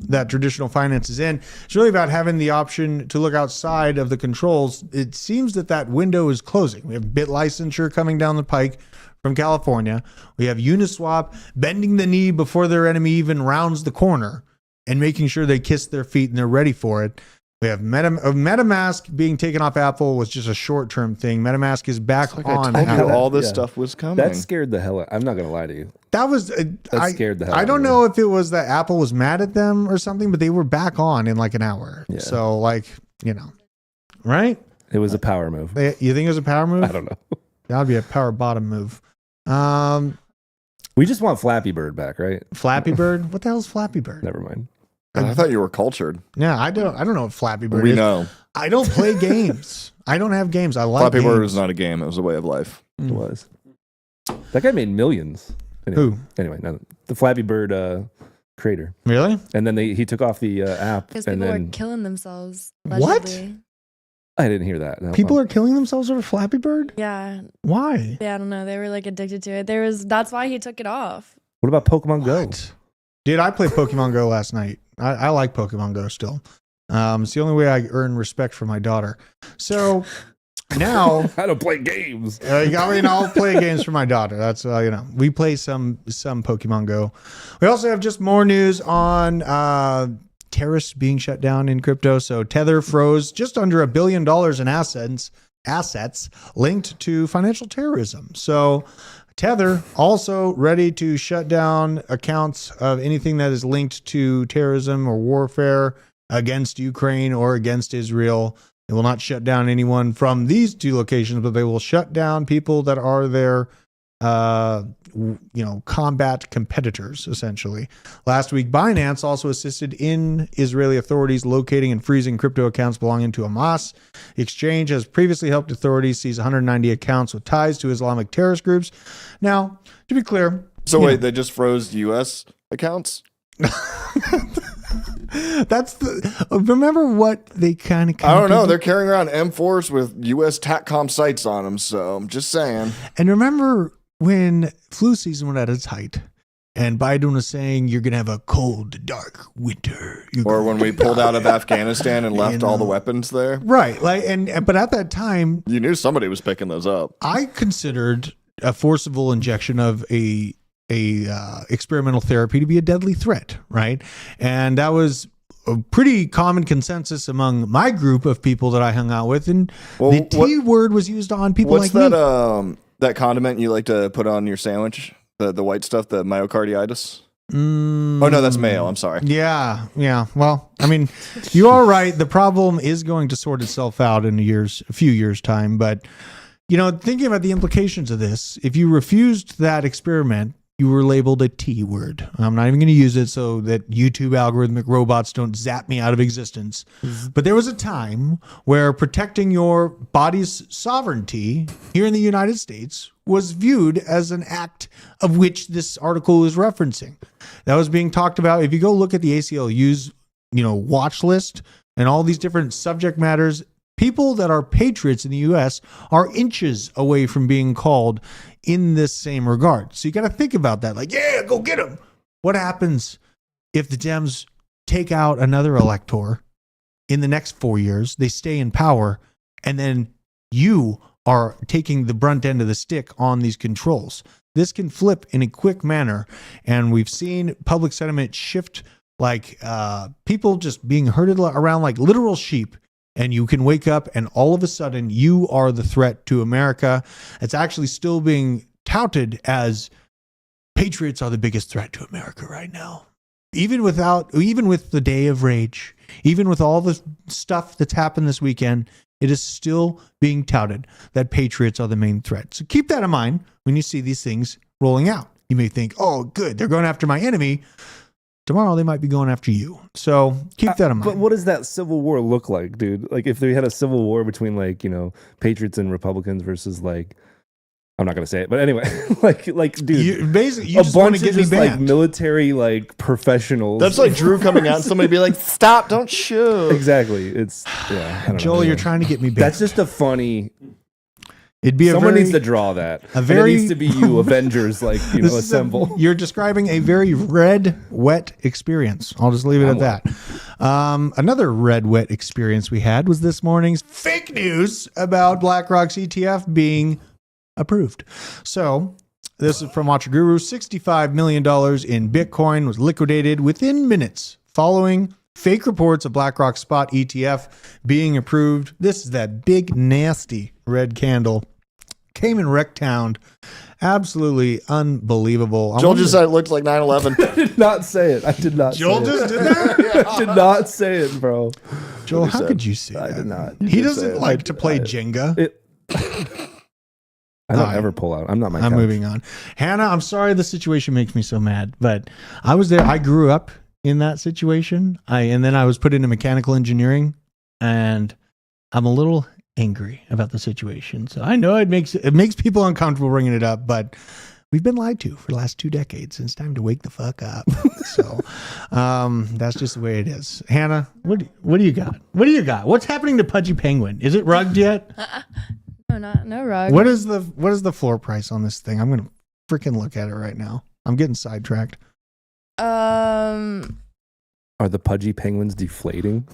that traditional finance is in. It's really about having the option to look outside of the controls. It seems that window is closing. We have bit licensure coming down the pike from California. We have Uniswap bending the knee before their enemy even rounds the corner and making sure they kiss their feet and they're ready for it. We have MetaMask being taken off Apple was just a short-term thing. MetaMask is back on. I told you Apple. all this stuff was coming. That scared the hell out. I'm not going to lie to you. That was That scared the hell out I of don't me. know if it was that Apple was mad at them or something, but they were back on in like an hour. Yeah. So like, right? It was a power move. You think it was a power move? I don't know. That would be a power bottom move. We just want Flappy Bird back, right? Flappy Bird? What the hell is Flappy Bird? Never mind. I thought you were cultured. Yeah, I don't know what Flappy Bird We is. know. I don't play games. I don't have games. I like Flappy games. Bird was not a game. It was a way of life. It was. That guy made millions. Anyway, Who? Anyway, no, the Flappy Bird creator. Really? And then he took off the app. Because And people then were killing themselves. What? Allegedly. I didn't hear that. No, People are killing themselves over Flappy Bird? Yeah. Why? Yeah, I don't know. They were like addicted to it. That's why he took it off. What about Pokemon Go? What? Dude, I played Pokemon Go last night. I like Pokemon Go still. It's the only way I earn respect for my daughter. So now I don't play games. I'll play games for my daughter. That's we play some Pokemon Go. We also have just more news on terrorists being shut down in crypto. So Tether froze just under $1 billion in assets linked to financial terrorism. So Tether also ready to shut down accounts of anything that is linked to terrorism or warfare against Ukraine or against Israel. They will not shut down anyone from these two locations, but they will shut down people that are their combat competitors, essentially. Last week, Binance also assisted in Israeli authorities locating and freezing crypto accounts belonging to Hamas. The exchange has previously helped authorities seize 190 accounts with ties to Islamic terrorist groups. Now, to be clear... So wait, they just froze U.S. accounts? Remember what they kind of... I don't know. They're carrying around M4s with U.S. TACCOM sights on them, so I'm just saying. And remember when flu season was at its height and Biden was saying you're going to have a cold, dark winter. Or when we pulled out of Afghanistan and left all the weapons there. Right. But at that time... You knew somebody was picking those up. I considered a forcible injection of a experimental therapy to be a deadly threat, right? And that was a pretty common consensus among my group of people that I hung out with. And the T word was used on people like me. What's that condiment you like to put on your sandwich? The white stuff, the myocarditis? Oh, no, that's mayo. I'm sorry. Yeah. Well, I mean, you are right. The problem is going to sort itself out in a few years' time. But, thinking about the implications of this, if you refused that experiment, you were labeled a T word. I'm not even going to use it so that YouTube algorithmic robots don't zap me out of existence. But there was a time where protecting your body's sovereignty here in the United States was viewed as an act of which this article is referencing. That was being talked about. If you go look at the ACLU's, watch list and all these different subject matters, people that are patriots in the U.S. are inches away from being called in this same regard. So you got to think about that. Like, yeah, go get them. What happens if the Dems take out another elector in the next 4 years? They stay in power, and then you are taking the brunt end of the stick on these controls. This can flip in a quick manner, and we've seen public sentiment shift like people just being herded around like literal sheep. And you can wake up and all of a sudden you are the threat to America. It's actually still being touted as patriots are the biggest threat to America right now. Even with the day of rage, even with all the stuff that's happened this weekend, it is still being touted that patriots are the main threat. So keep that in mind when you see these things rolling out. You may think, oh, good, they're going after my enemy. Tomorrow they might be going after you. So keep that in mind. But what does that civil war look like, dude? Like if they had a civil war between patriots and Republicans versus I'm not gonna say it, but anyway, dude, you just want to get me banned. Military professionals. That's like Drew coming out and somebody be like, "Stop! Don't shoot." Exactly. It's I don't Joel, know. you're trying to get me banned. That's just a funny. It'd be someone needs to draw that. It needs to be you, Avengers, assemble. You're describing a very red, wet experience. I'll just leave it at that. Another red, wet experience we had was this morning's fake news about BlackRock's ETF being approved. So this is from Watcher Guru. $65 million in Bitcoin was liquidated within minutes following Fake reports of BlackRock spot ETF being approved. This is that big, nasty red candle. Came in Wrecktown. Absolutely unbelievable. Joel just said it looked like 9/11. I did not say it. I did not Joel say just it. did that? I did not say it, bro. Joel, how could you say that? I did not. He doesn't like to play Jenga. I don't ever pull out. I'm not my I'm couch. moving on. Hannah, I'm sorry the situation makes me so mad, but I was there. I grew up in that situation. And then I was put into mechanical engineering, and I'm a little angry about the situation. So I know it makes people uncomfortable bringing it up, but we've been lied to for the last 2 decades, and it's time to wake the fuck up. So that's just the way it is. Hannah, what do you got? What do you got? What's happening to Pudgy Penguin? Is it rugged yet? No rug. What is the floor price on this thing? I'm gonna freaking look at it right now. I'm getting sidetracked. Are the Pudgy Penguins deflating?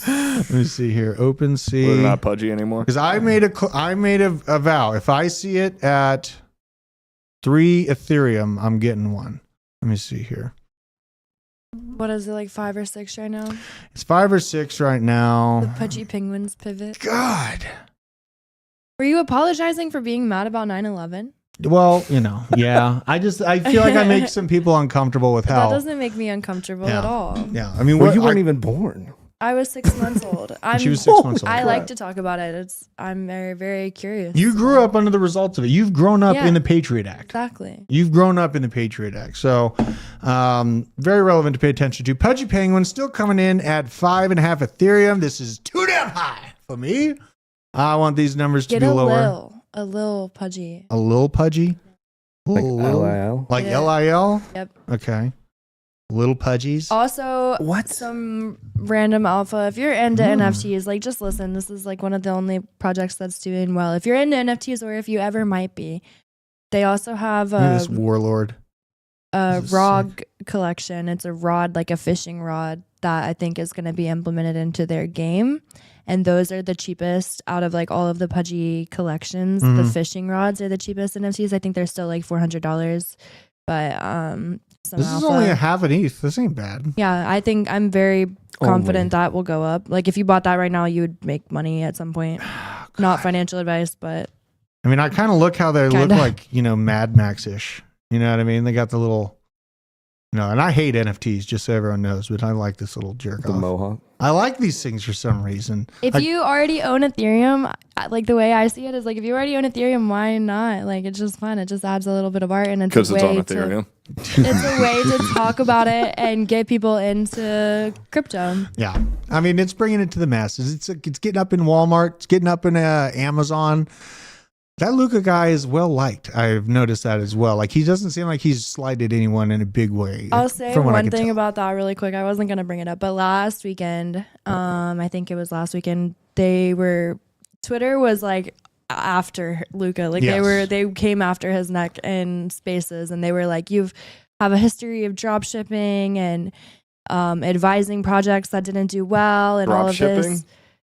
Let me see here. OpenSea. We're not pudgy anymore. Because I made a vow. If I see it at 3 Ethereum, I'm getting one. Let me see here. What is it, like 5 or 6 right now? It's 5 or 6 right now. The Pudgy Penguins pivot. God. Were you apologizing for being mad about 9/11? Well, yeah. I feel like I make some people uncomfortable with how. That doesn't make me uncomfortable at all. Yeah. I mean, Well, you weren't even born. I was 6 months old. She was 6 months old. I like to talk about it. I'm very, very curious. You grew up under the results of it. You've grown up Yeah. in the Patriot Act. Exactly. You've grown up in the Patriot Act. So very relevant to pay attention to. Pudgy Penguin still coming in at 5.5 Ethereum. This is too damn high for me. I want these numbers to be lower. A little pudgy. A little pudgy? Like Little- LIL? Like Yeah. LIL? Yep. Okay. Little pudgies. Also, What? some random alpha. If you're into NFTs, like just listen. This is like one of the only projects that's doing well. If you're into NFTs, or if you ever might be, they also have Look at this warlord. a This is rod collection. It's a rod, like a fishing rod, that I think is going to be implemented into their game. And those are the cheapest out of like all of the Pudgy collections. The fishing rods are the cheapest NFTs. I think they're still like $400. But some This is alpha. only a half an ETH. This ain't bad. Yeah, I think I'm very confident that will go up. Like if you bought that right now, you would make money at some point. Not financial advice, but I mean, I kind of look how they look Kinda. like, Mad Max-ish. You know what I mean? They got the little, and I hate NFTs, just so everyone knows, but I like this little jerk The off. mohawk. I like these things for some reason. if you already own Ethereum, like the way I see it is like if you already own Ethereum, why not? Like it's just fun. It just adds a little bit of art, and it's Because a it's on way Ethereum. it's a way to talk about it and get people into crypto. Yeah. I mean, it's bringing it to the masses. It's getting up in Walmart. It's getting up in Amazon. That Luca guy is well liked. I've noticed that as well. Like he doesn't seem like he's slighted anyone in a big way. I'll say from what I one can thing tell. about that really quick. I wasn't gonna bring it up, but last weekend, I think it was last weekend, Twitter was like after Luca. Like Yes. they came after his neck in spaces, and they were like, "You have a history of drop shipping and advising projects that didn't do well, and all Drop of shipping? this."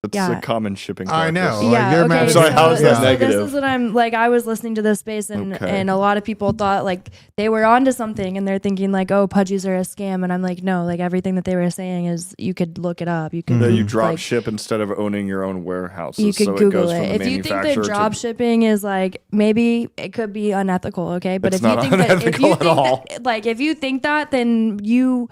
That's Yeah. a common shipping I know. practice. Like, Yeah, they're okay. mad. Sorry, how is that so negative? this is what I'm like. I was listening to this space, and Okay. and a lot of people thought like they were onto something, and they're thinking like, "Oh, Pudgies are a scam," and I'm like, "No, like everything that they were saying is you could look it up. You could That you drop like, ship instead of owning your own warehouses. you could so Google it. Goes from it. the If you think that manufacturer drop to- shipping is like maybe it could be unethical, okay? But It's if you not think that if unethical you at think all. that, like if you think that, then you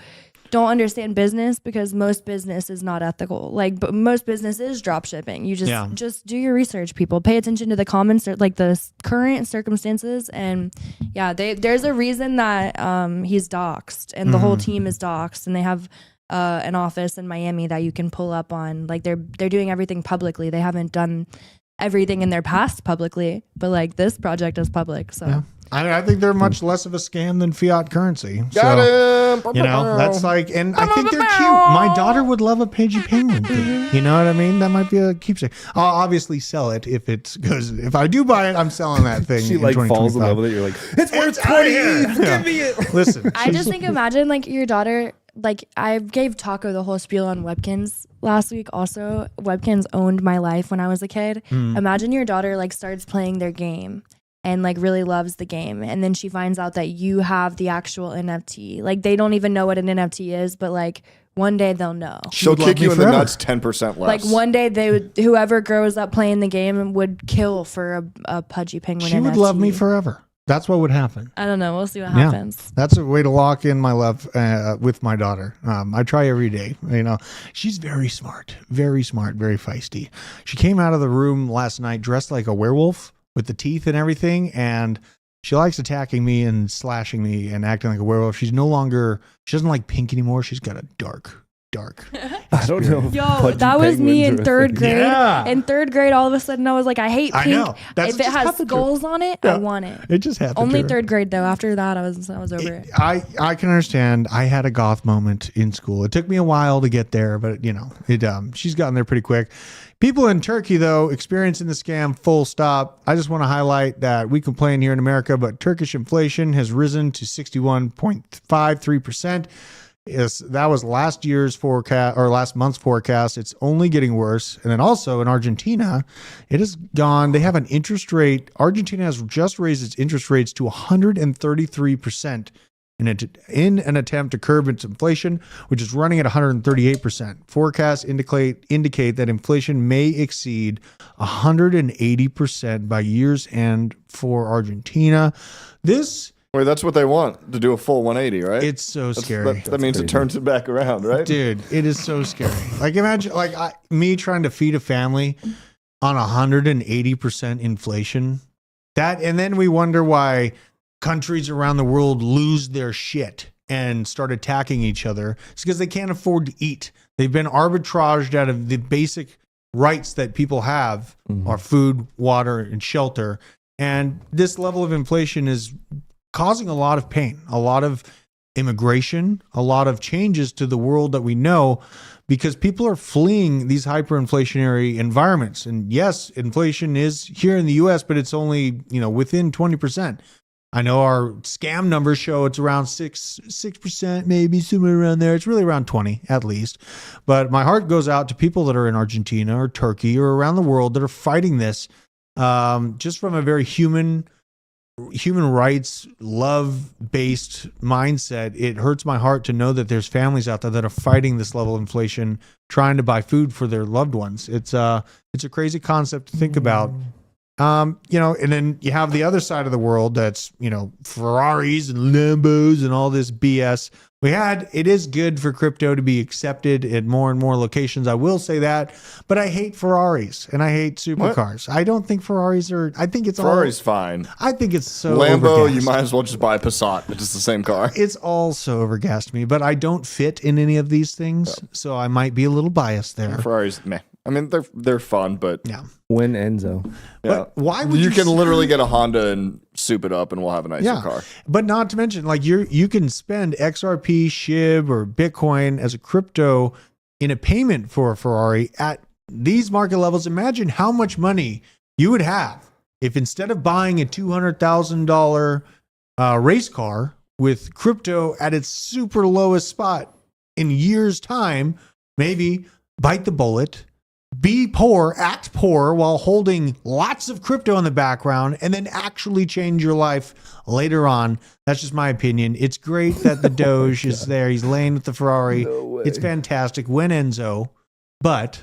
don't understand business, because most business is not ethical. Like, but most business is drop shipping. You just do your research, people. Pay attention to the common like the current circumstances, and yeah, there's a reason that he's doxxed, and the whole team is doxxed, and they have an office in Miami that you can pull up on. Like they're doing everything publicly. They haven't done everything in their past publicly, but like this project is public. So. Yeah. I think they're much less of a scam than fiat currency. Got him. That's like, and I think they're cute. My daughter would love a Pagey Penguin thing. You know what I mean? That might be a keepsake. I'll obviously sell it if it goes. If I do buy it, I'm selling that thing. She in like falls in 2025. love with it. You're like, it's worth out of 20 here. ETH. Give me it. Listen, I just think imagine like your daughter, like I gave Taco the whole spiel on Webkins last week. Also, Webkins owned my life when I was a kid. Imagine your daughter like starts playing their game, and like really loves the game, and then she finds out that you have the actual NFT. Like they don't even know what an NFT is, but like one day they'll know. She'll kick you in the nuts 10% less. Like one day whoever grows up playing the game would kill for a Pudgy Penguin. She would NFT. love me forever. That's what would happen. I don't know. We'll see what happens. That's a way to lock in my love with my daughter. I try every day. She's very smart, very feisty. She came out of the room last night dressed like a werewolf with the teeth and everything, and she likes attacking me and slashing me and acting like a werewolf. She doesn't like pink anymore. She's got a dark. I don't know. Yo, that was me in third grade. Yeah. In third grade, all of a sudden I was like, I hate pink. I know. If it has skulls on it, I want it. It just happened. Only third grade though. After that, I was over it. I can understand. I had a goth moment in school. It took me a while to get there, but she's gotten there pretty quick. People in Turkey, though, experiencing the scam full stop. I just want to highlight that we complain here in America, but Turkish inflation has risen to 61.53%. Yes, that was last year's forecast or last month's forecast. It's only getting worse. And then also in Argentina, it has gone. They have an interest rate. Argentina has just raised its interest rates to 133% in an attempt to curb its inflation, which is running at 138%. Forecasts indicate that inflation may exceed 180% by year's end for Argentina. Wait, that's what they want, to do a full 180, right? It's so scary. That means it turns it back around, right? Dude, it is so scary. Like imagine me trying to feed a family on 180% inflation. And then we wonder why countries around the world lose their shit and start attacking each other. It's because they can't afford to eat. They've been arbitraged out of the basic rights that people have, are food, water, and shelter. And this level of inflation is causing a lot of pain, a lot of immigration, a lot of changes to the world that we know, because people are fleeing these hyperinflationary environments. And yes, inflation is here in the US, but it's only, within 20%. I know our scam numbers show it's around 6%, maybe somewhere around there. It's really around 20 at least. But my heart goes out to people that are in Argentina or Turkey or around the world that are fighting this, just from a very human rights, love-based mindset. It hurts my heart to know that there's families out there that are fighting this level of inflation, trying to buy food for their loved ones. It's a crazy concept to think about. And then you have the other side of the world that's, Ferraris and Lambos and all this BS. It is good for crypto to be accepted at more and more locations. I will say that, but I hate Ferraris and I hate supercars. I don't think Ferraris I think it's Ferrari's fine. I think it's so Lambo, overgassed. You might as well just buy a Passat. It's just the same car. It's all so overgassed to me, but I don't fit in any of these things. So I might be a little biased there. Ferraris, meh. I mean, they're fun, but yeah. When Enzo. Yeah. But why would you can literally get a Honda and soup it up and we'll have a nicer car. But not to mention, like you can spend XRP, SHIB, or Bitcoin as a crypto in a payment for a Ferrari at these market levels. Imagine how much money you would have if instead of buying a $200,000 race car with crypto at its super lowest spot in years' time, maybe bite the bullet, be poor, act poor while holding lots of crypto in the background, and then actually change your life later on. That's just my opinion. It's great that the Doge is there. He's laying with the Ferrari. No, it's fantastic. Win Enzo. But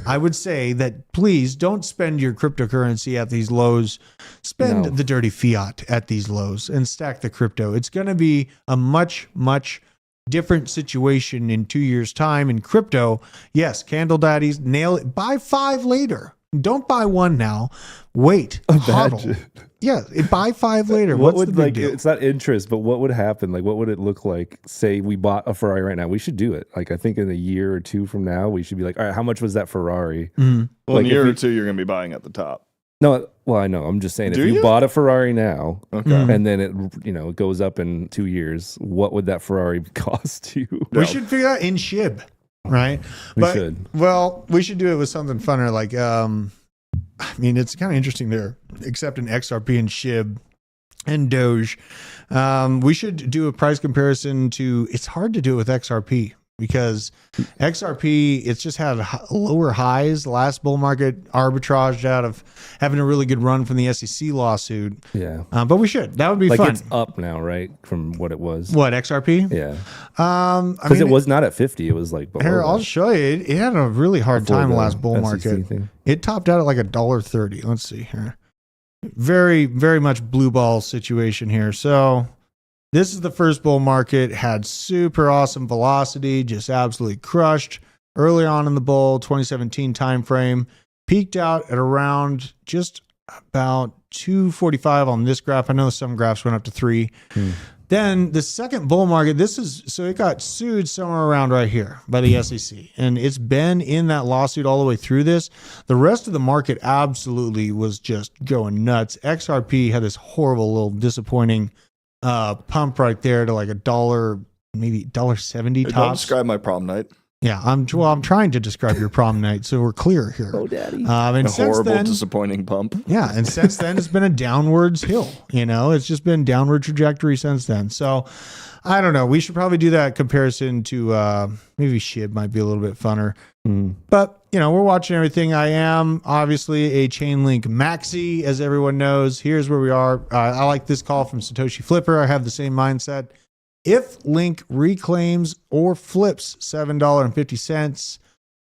I would say that please don't spend your cryptocurrency at these lows. Spend the dirty fiat at these lows and stack the crypto. It's going to be a much, much different situation in 2 years' time in crypto. Yes, candle daddies, nail it. Buy 5 later. Don't buy 1 now. Wait. Hodl. Yeah, buy 5 later. What's the big deal? It's not interest, but what would happen? Like, what would it look like? Say we bought a Ferrari right now. We should do it. Like, I think in a year or 2 from now, we should be like, all right, how much was that Ferrari? Well, in a year or 2, you're going to be buying at the top. No, well, I know. I'm just saying, if you bought a Ferrari now, and then it goes up in 2 years, what would that Ferrari cost you? We should figure out in SHIB, right? We should. Well, we should do it with something funner, like it's kind of interesting there, except in XRP and SHIB and Doge. We should do a price comparison to. It's hard to do it with XRP because XRP, it's just had lower highs. The last bull market arbitraged out of having a really good run from the SEC lawsuit. Yeah. But we should. That would be fun. It's up now, right? From what it was. What, XRP? Yeah. Because it was not at 50. It was like below here, that. I'll show you. It had a really hard Before time the the last bull SEC market. thing. It topped out at like $1.30. Let's see here. Very, very much blue ball situation here. So this is the first bull market, had super awesome velocity, just absolutely crushed early on in the bull, 2017 timeframe, peaked out at around just about 245 on this graph. I know some graphs went up to 3. Then the second bull market, so it got sued somewhere around right here by the SEC. And it's been in that lawsuit all the way through this. The rest of the market absolutely was just going nuts. XRP had this horrible little disappointing pump right there to like $1, maybe $1.70 Don't tops. describe my prom night. Yeah, I'm trying to describe your prom night, so we're clear here. Oh, daddy. And A since horrible, then, disappointing pump. yeah, and since then it's been a downwards hill. It's just been downward trajectory since then. So I don't know. We should probably do that comparison to maybe SHIB might be a little bit funner. But we're watching everything. I am obviously a Chainlink maxi, as everyone knows. Here's where we are. I like this call from Satoshi Flipper. I have the same mindset. If Link reclaims or flips $7.50,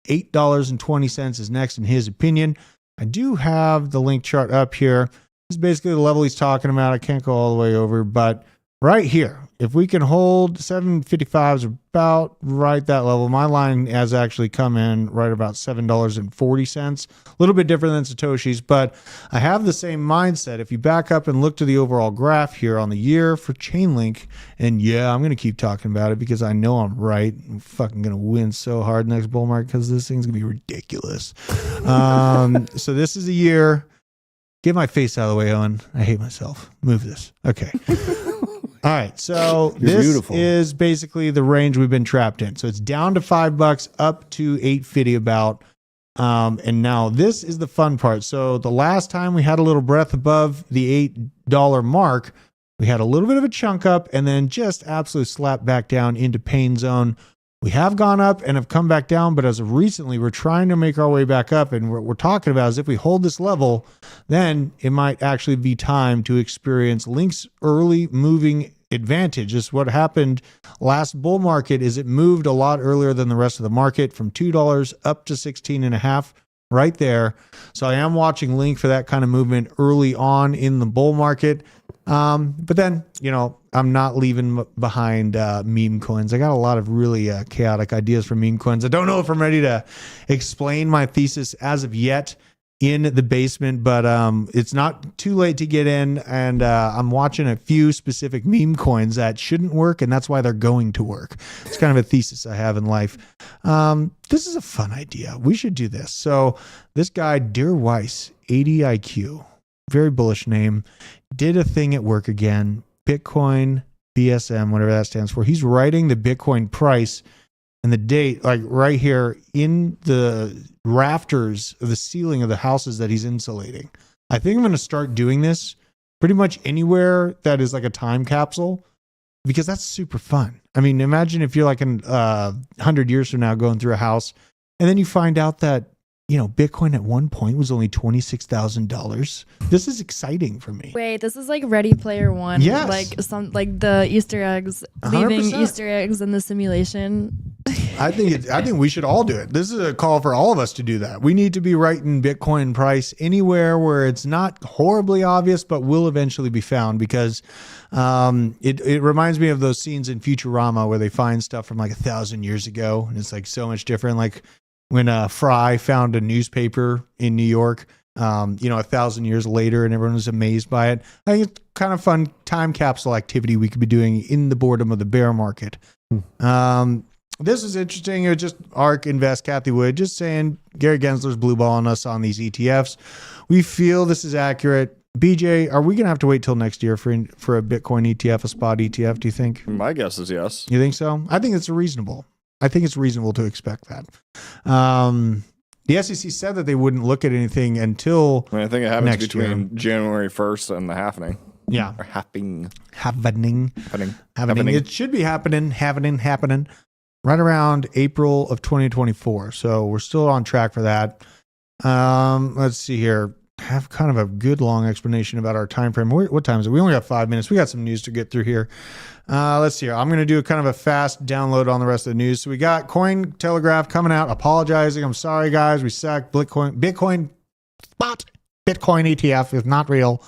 $8.20 is next in his opinion. I do have the Link chart up here. This is basically the level he's talking about. I can't go all the way over, but right here, if we can hold 755 is about right that level. My line has actually come in right about $7.40. A little bit different than Satoshi's, but I have the same mindset. If you back up and look to the overall graph here on the year for Chainlink, and yeah, I'm going to keep talking about it because I know I'm right. I'm fucking going to win so hard next bull market because this thing's going to be ridiculous. So this is a year. Get my face out of the way, Owen. I hate myself. Move this. Okay. All right, so this is basically the range we've been trapped in. So it's down to $5, up to $8.50 about. And now this is the fun part. So the last time we had a little breath above the $8 mark, we had a little bit of a chunk up and then just absolutely slapped back down into pain zone. We have gone up and have come back down, but as of recently, we're trying to make our way back up. And what we're talking about is if we hold this level, then it might actually be time to experience Link's early moving advantage. Just what happened last bull market is it moved a lot earlier than the rest of the market from $2 up to 16.5 right there. So I am watching Link for that kind of movement early on in the bull market. But then, I'm not leaving behind meme coins. I got a lot of really chaotic ideas for meme coins. I don't know if I'm ready to explain my thesis as of yet in the basement, but it's not too late to get in. And I'm watching a few specific meme coins that shouldn't work, and that's why they're going to work. It's kind of a thesis I have in life. This is a fun idea. We should do this. So this guy, Dear Weiss, 80 IQ, very bullish name, did a thing at work again. Bitcoin, BSM, whatever that stands for. He's writing the Bitcoin price and the date, like right here in the rafters of the ceiling of the houses that he's insulating. I think I'm going to start doing this pretty much anywhere that is like a time capsule because that's super fun. I mean, imagine if you're like 100 years from now going through a house and then you find out that, Bitcoin at one point was only $26,000. This is exciting for me. Wait, this is like Ready Player One. Yes. Like the Easter eggs, leaving 100%. Easter eggs in the simulation. I think we should all do it. This is a call for all of us to do that. We need to be writing Bitcoin price anywhere where it's not horribly obvious, but will eventually be found because it reminds me of those scenes in Futurama where they find stuff from like 1,000 years ago. And it's like so much different. Like when Fry found a newspaper in New York, 1,000 years later, and everyone was amazed by it. I think it's kind of fun time capsule activity we could be doing in the boredom of the bear market. This is interesting. It was just ARK Invest, Kathy Wood, just saying Gary Gensler's blue balling us on these ETFs. We feel this is accurate. BJ, are we going to have to wait till next year for a Bitcoin ETF, a spot ETF, do you think? My guess is yes. You think so? I think it's reasonable. I think it's reasonable to expect that. The SEC said that they wouldn't look at anything until I think it happens next between year. January 1st and the halvening. Yeah. Or happening. Happening. It should be happening. right around April of 2024. So we're still on track for that. Let's see here. Have kind of a good long explanation about our time frame. What time is it? We only got 5 minutes. We got some news to get through here. Let's see here. I'm going to do a kind of a fast download on the rest of the news. So we got Cointelegraph coming out, apologizing. I'm sorry, guys. We suck. Bitcoin spot. Bitcoin ETF is not real.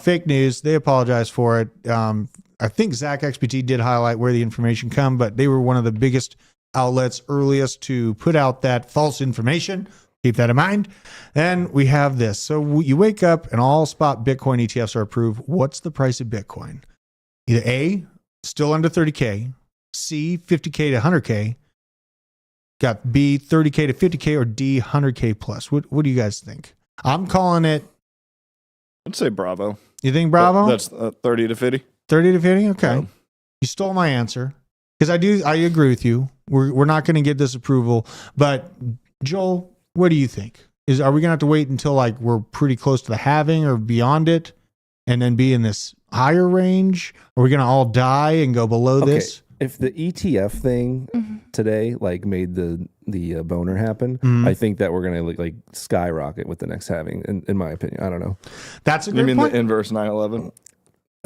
Fake news. They apologize for it. I think Zach XBT did highlight where the information come, but they were one of the biggest outlets, earliest to put out that false information. Keep that in mind. Then we have this. So you wake up and all spot Bitcoin ETFs are approved. What's the price of Bitcoin? Either A, still under 30K, C, 50K to 100K, got B, 30K to 50K, or D, 100K plus. What do you guys think? I'm calling it. I'd say Bravo. You think Bravo? That's 30 to 50. 30 to 50? Okay. Yeah. You stole my answer. Because I agree with you. We're not going to get this approval. But Joel, what do you think? Are we going to have to wait until like we're pretty close to the halving or beyond it and then be in this higher range? Are we going to all die and go below this? If the ETF thing today like made the boner happen, I think that we're gonna like skyrocket with the next halving. In my opinion, I don't know. That's a You great mean point. the inverse 9/11?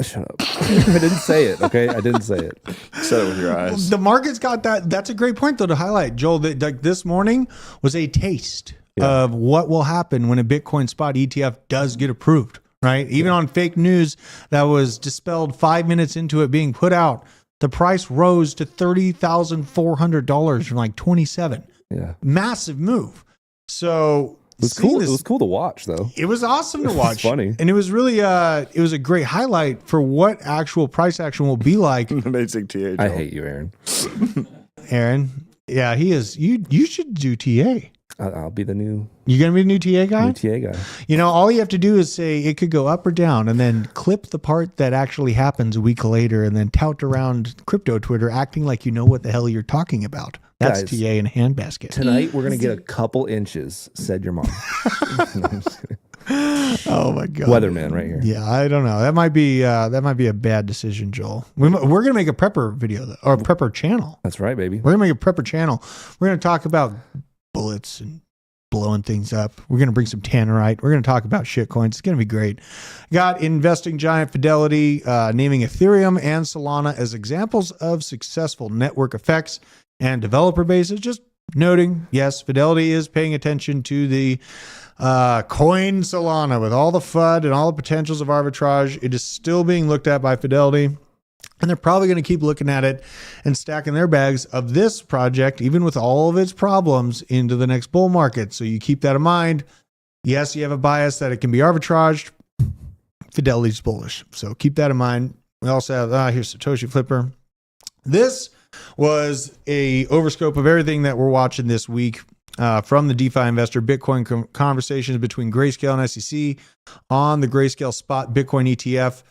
Shut up! I didn't say it. Okay, I didn't say it. You said it with your eyes. The market's got that. That's a great point though to highlight, Joel. That like this morning was a taste of what will happen when a Bitcoin spot ETF does get approved. Right, even on fake news that was dispelled 5 minutes into it being put out. The price rose to $30,400 from like 27. Yeah, massive move. So it was cool. It was cool to watch, though. It was awesome to watch. Funny, and it was really it was a great highlight for what actual price action will be like. Amazing TA. I hate you, Aaron. Aaron, yeah, he is. You should do TA. I'll be the new. You gonna be the new TA guy? New TA guy. You know, all you have to do is say it could go up or down, and then clip the part that actually happens a week later, and then tout around crypto Twitter, acting like you know what the hell you're talking about. That's Guys, TA in a handbasket. Tonight we're gonna get a couple inches. Said your mom. No, I'm just kidding. Oh my god, weatherman right here. Yeah, I don't know. That might be a bad decision, Joel. We're gonna make a prepper video though, or a prepper channel. That's right, baby. We're gonna make a prepper channel. We're gonna talk about bullets and blowing things up. We're going to bring some tannerite. We're going to talk about shitcoins. It's going to be great. Got investing giant Fidelity naming Ethereum and Solana as examples of successful network effects and developer bases. Just noting, yes, Fidelity is paying attention to the coin Solana with all the FUD and all the potentials of arbitrage. It is still being looked at by Fidelity. And they're probably going to keep looking at it and stacking their bags of this project, even with all of its problems, into the next bull market. So you keep that in mind. Yes, you have a bias that it can be arbitraged. Fidelity's bullish. So keep that in mind. We also have, here's Satoshi Flipper. This was a overscope of everything that we're watching this week from the DeFi investor Bitcoin conversations between Grayscale and SEC on the Grayscale spot Bitcoin ETF.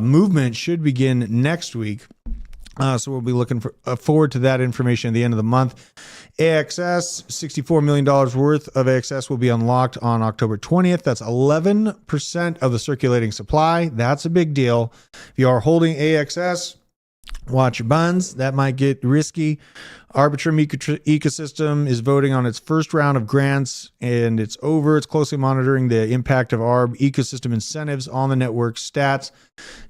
Movement should begin next week. So we'll be looking forward to that information at the end of the month. AXS, $64 million worth of AXS will be unlocked on October 20th. That's 11% of the circulating supply. That's a big deal. If you are holding AXS, watch your buns. That might get risky. Arbitrum ecosystem is voting on its first round of grants, and it's over. It's closely monitoring the impact of ARB ecosystem incentives on the network stats.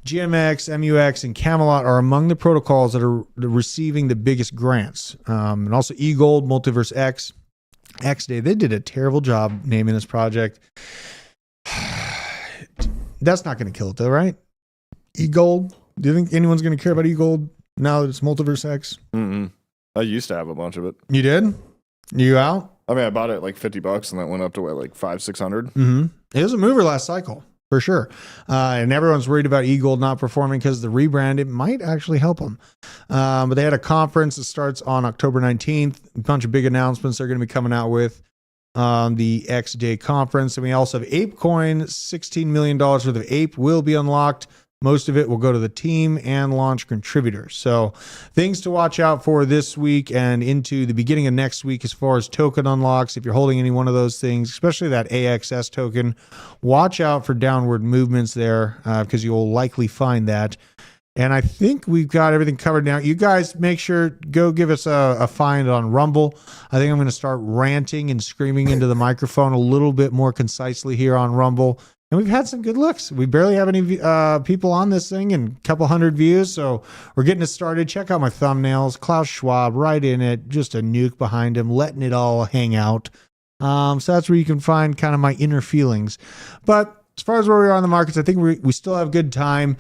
GMX, MUX, and Camelot are among the protocols that are receiving the biggest grants. And also eGold, Multiverse X, XDay. They did a terrible job naming this project. That's not going to kill it, though, right? eGold. Do you think anyone's going to care about eGold now that it's Multiverse X? Mm-mm. I used to have a bunch of it. You did? You out? I mean, I bought it like $50 and that went up to what, like $500-600. Mm-hmm. It was a mover last cycle for sure. And everyone's worried about eGold not performing because the rebrand, it might actually help them. But they had a conference that starts on October 19th. A bunch of big announcements they're going to be coming out with the X Day conference. And we also have ApeCoin, $16 million worth of Ape will be unlocked. Most of it will go to the team and launch contributors. So things to watch out for this week and into the beginning of next week as far as token unlocks. If you're holding any one of those things, especially that AXS token, watch out for downward movements there because you'll likely find that. And I think we've got everything covered now. You guys make sure, go give us a find on Rumble. I think I'm going to start ranting and screaming into the microphone a little bit more concisely here on Rumble. And we've had some good looks. We barely have any people on this thing and a couple hundred views. So we're getting it started. Check out my thumbnails. Klaus Schwab right in it. Just a nuke behind him, letting it all hang out. So that's where you can find kind of my inner feelings. But as far as where we are on the markets, I think we still have good time.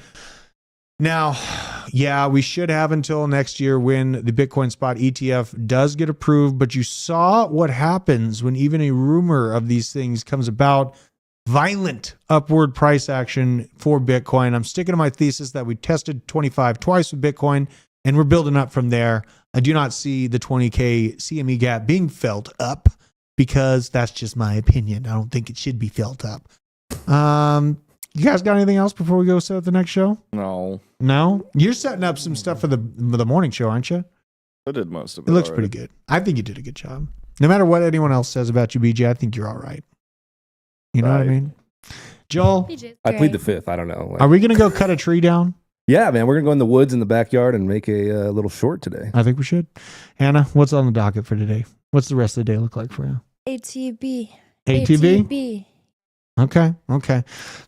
Now, yeah, we should have until next year when the Bitcoin spot ETF does get approved. But you saw what happens when even a rumor of these things comes about. Violent upward price action for Bitcoin. I'm sticking to my thesis that we tested 25 twice with Bitcoin and we're building up from there. I do not see the 20K CME gap being felt up because that's just my opinion. I don't think it should be felt up. You guys got anything else before we go set up the next show? No. No? You're setting up some stuff for the morning show, aren't you? I did most of it. It looks pretty good. I think you did a good job. No matter what anyone else says about you, BJ, I think you're all right. You know what I mean? Joel? I plead the fifth. I don't know. Are we going to go cut a tree down? Yeah, man. We're going to go in the woods in the backyard and make a little short today. I think we should. Hannah, what's on the docket for today? What's the rest of the day look like for you? ATB. ATB? Okay. So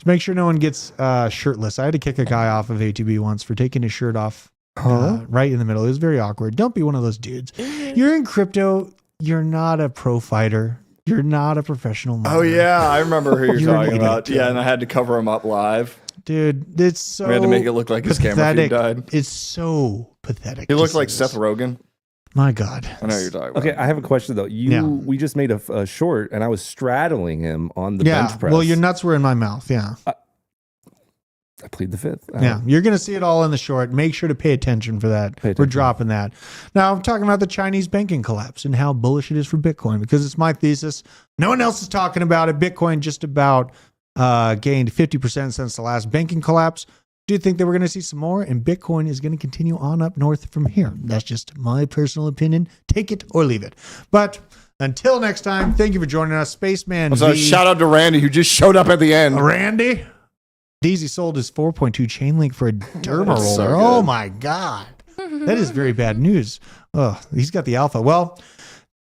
make sure no one gets shirtless. I had to kick a guy off of ATB once for taking his shirt off right in the middle. It was very awkward. Don't be one of those dudes. You're in crypto. You're not a pro fighter. You're not a professional miner. Oh, yeah. I remember who you're talking about. Yeah, and I had to cover him up live. Dude, it's so we had to make it look like his camera feed died. It's so pathetic. He looked like Seth Rogen. My God. I know you're talking about. Okay, I have a question, though. We just made a short, and I was straddling him on the bench press. Well, your nuts were in my mouth, yeah. I plead the fifth. You're going to see it all in the short. Make sure to pay attention for that. We're dropping that. Now, I'm talking about the Chinese banking collapse and how bullish it is for Bitcoin because it's my thesis. No one else is talking about it. Bitcoin just about gained 50% since the last banking collapse. Do you think that we're going to see some more? And Bitcoin is going to continue on up north from here. That's just my personal opinion. Take it or leave it. But until next time, thank you for joining us. Spaceman So shout out to Randy who just showed up at the end. Randy? Deezy sold his 4.2 Chainlink for a derma roller. Oh my God. That is very bad news. Oh, he's got the alpha. Well,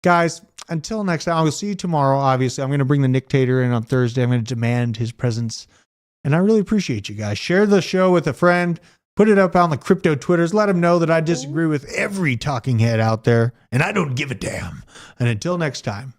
guys, until next time, I will see you tomorrow. Obviously, I'm going to bring the Dictator in on Thursday. I'm going to demand his presence. And I really appreciate you guys. Share the show with a friend. Put it up on the crypto Twitters. Let them know that I disagree with every talking head out there. And I don't give a damn. And until next time.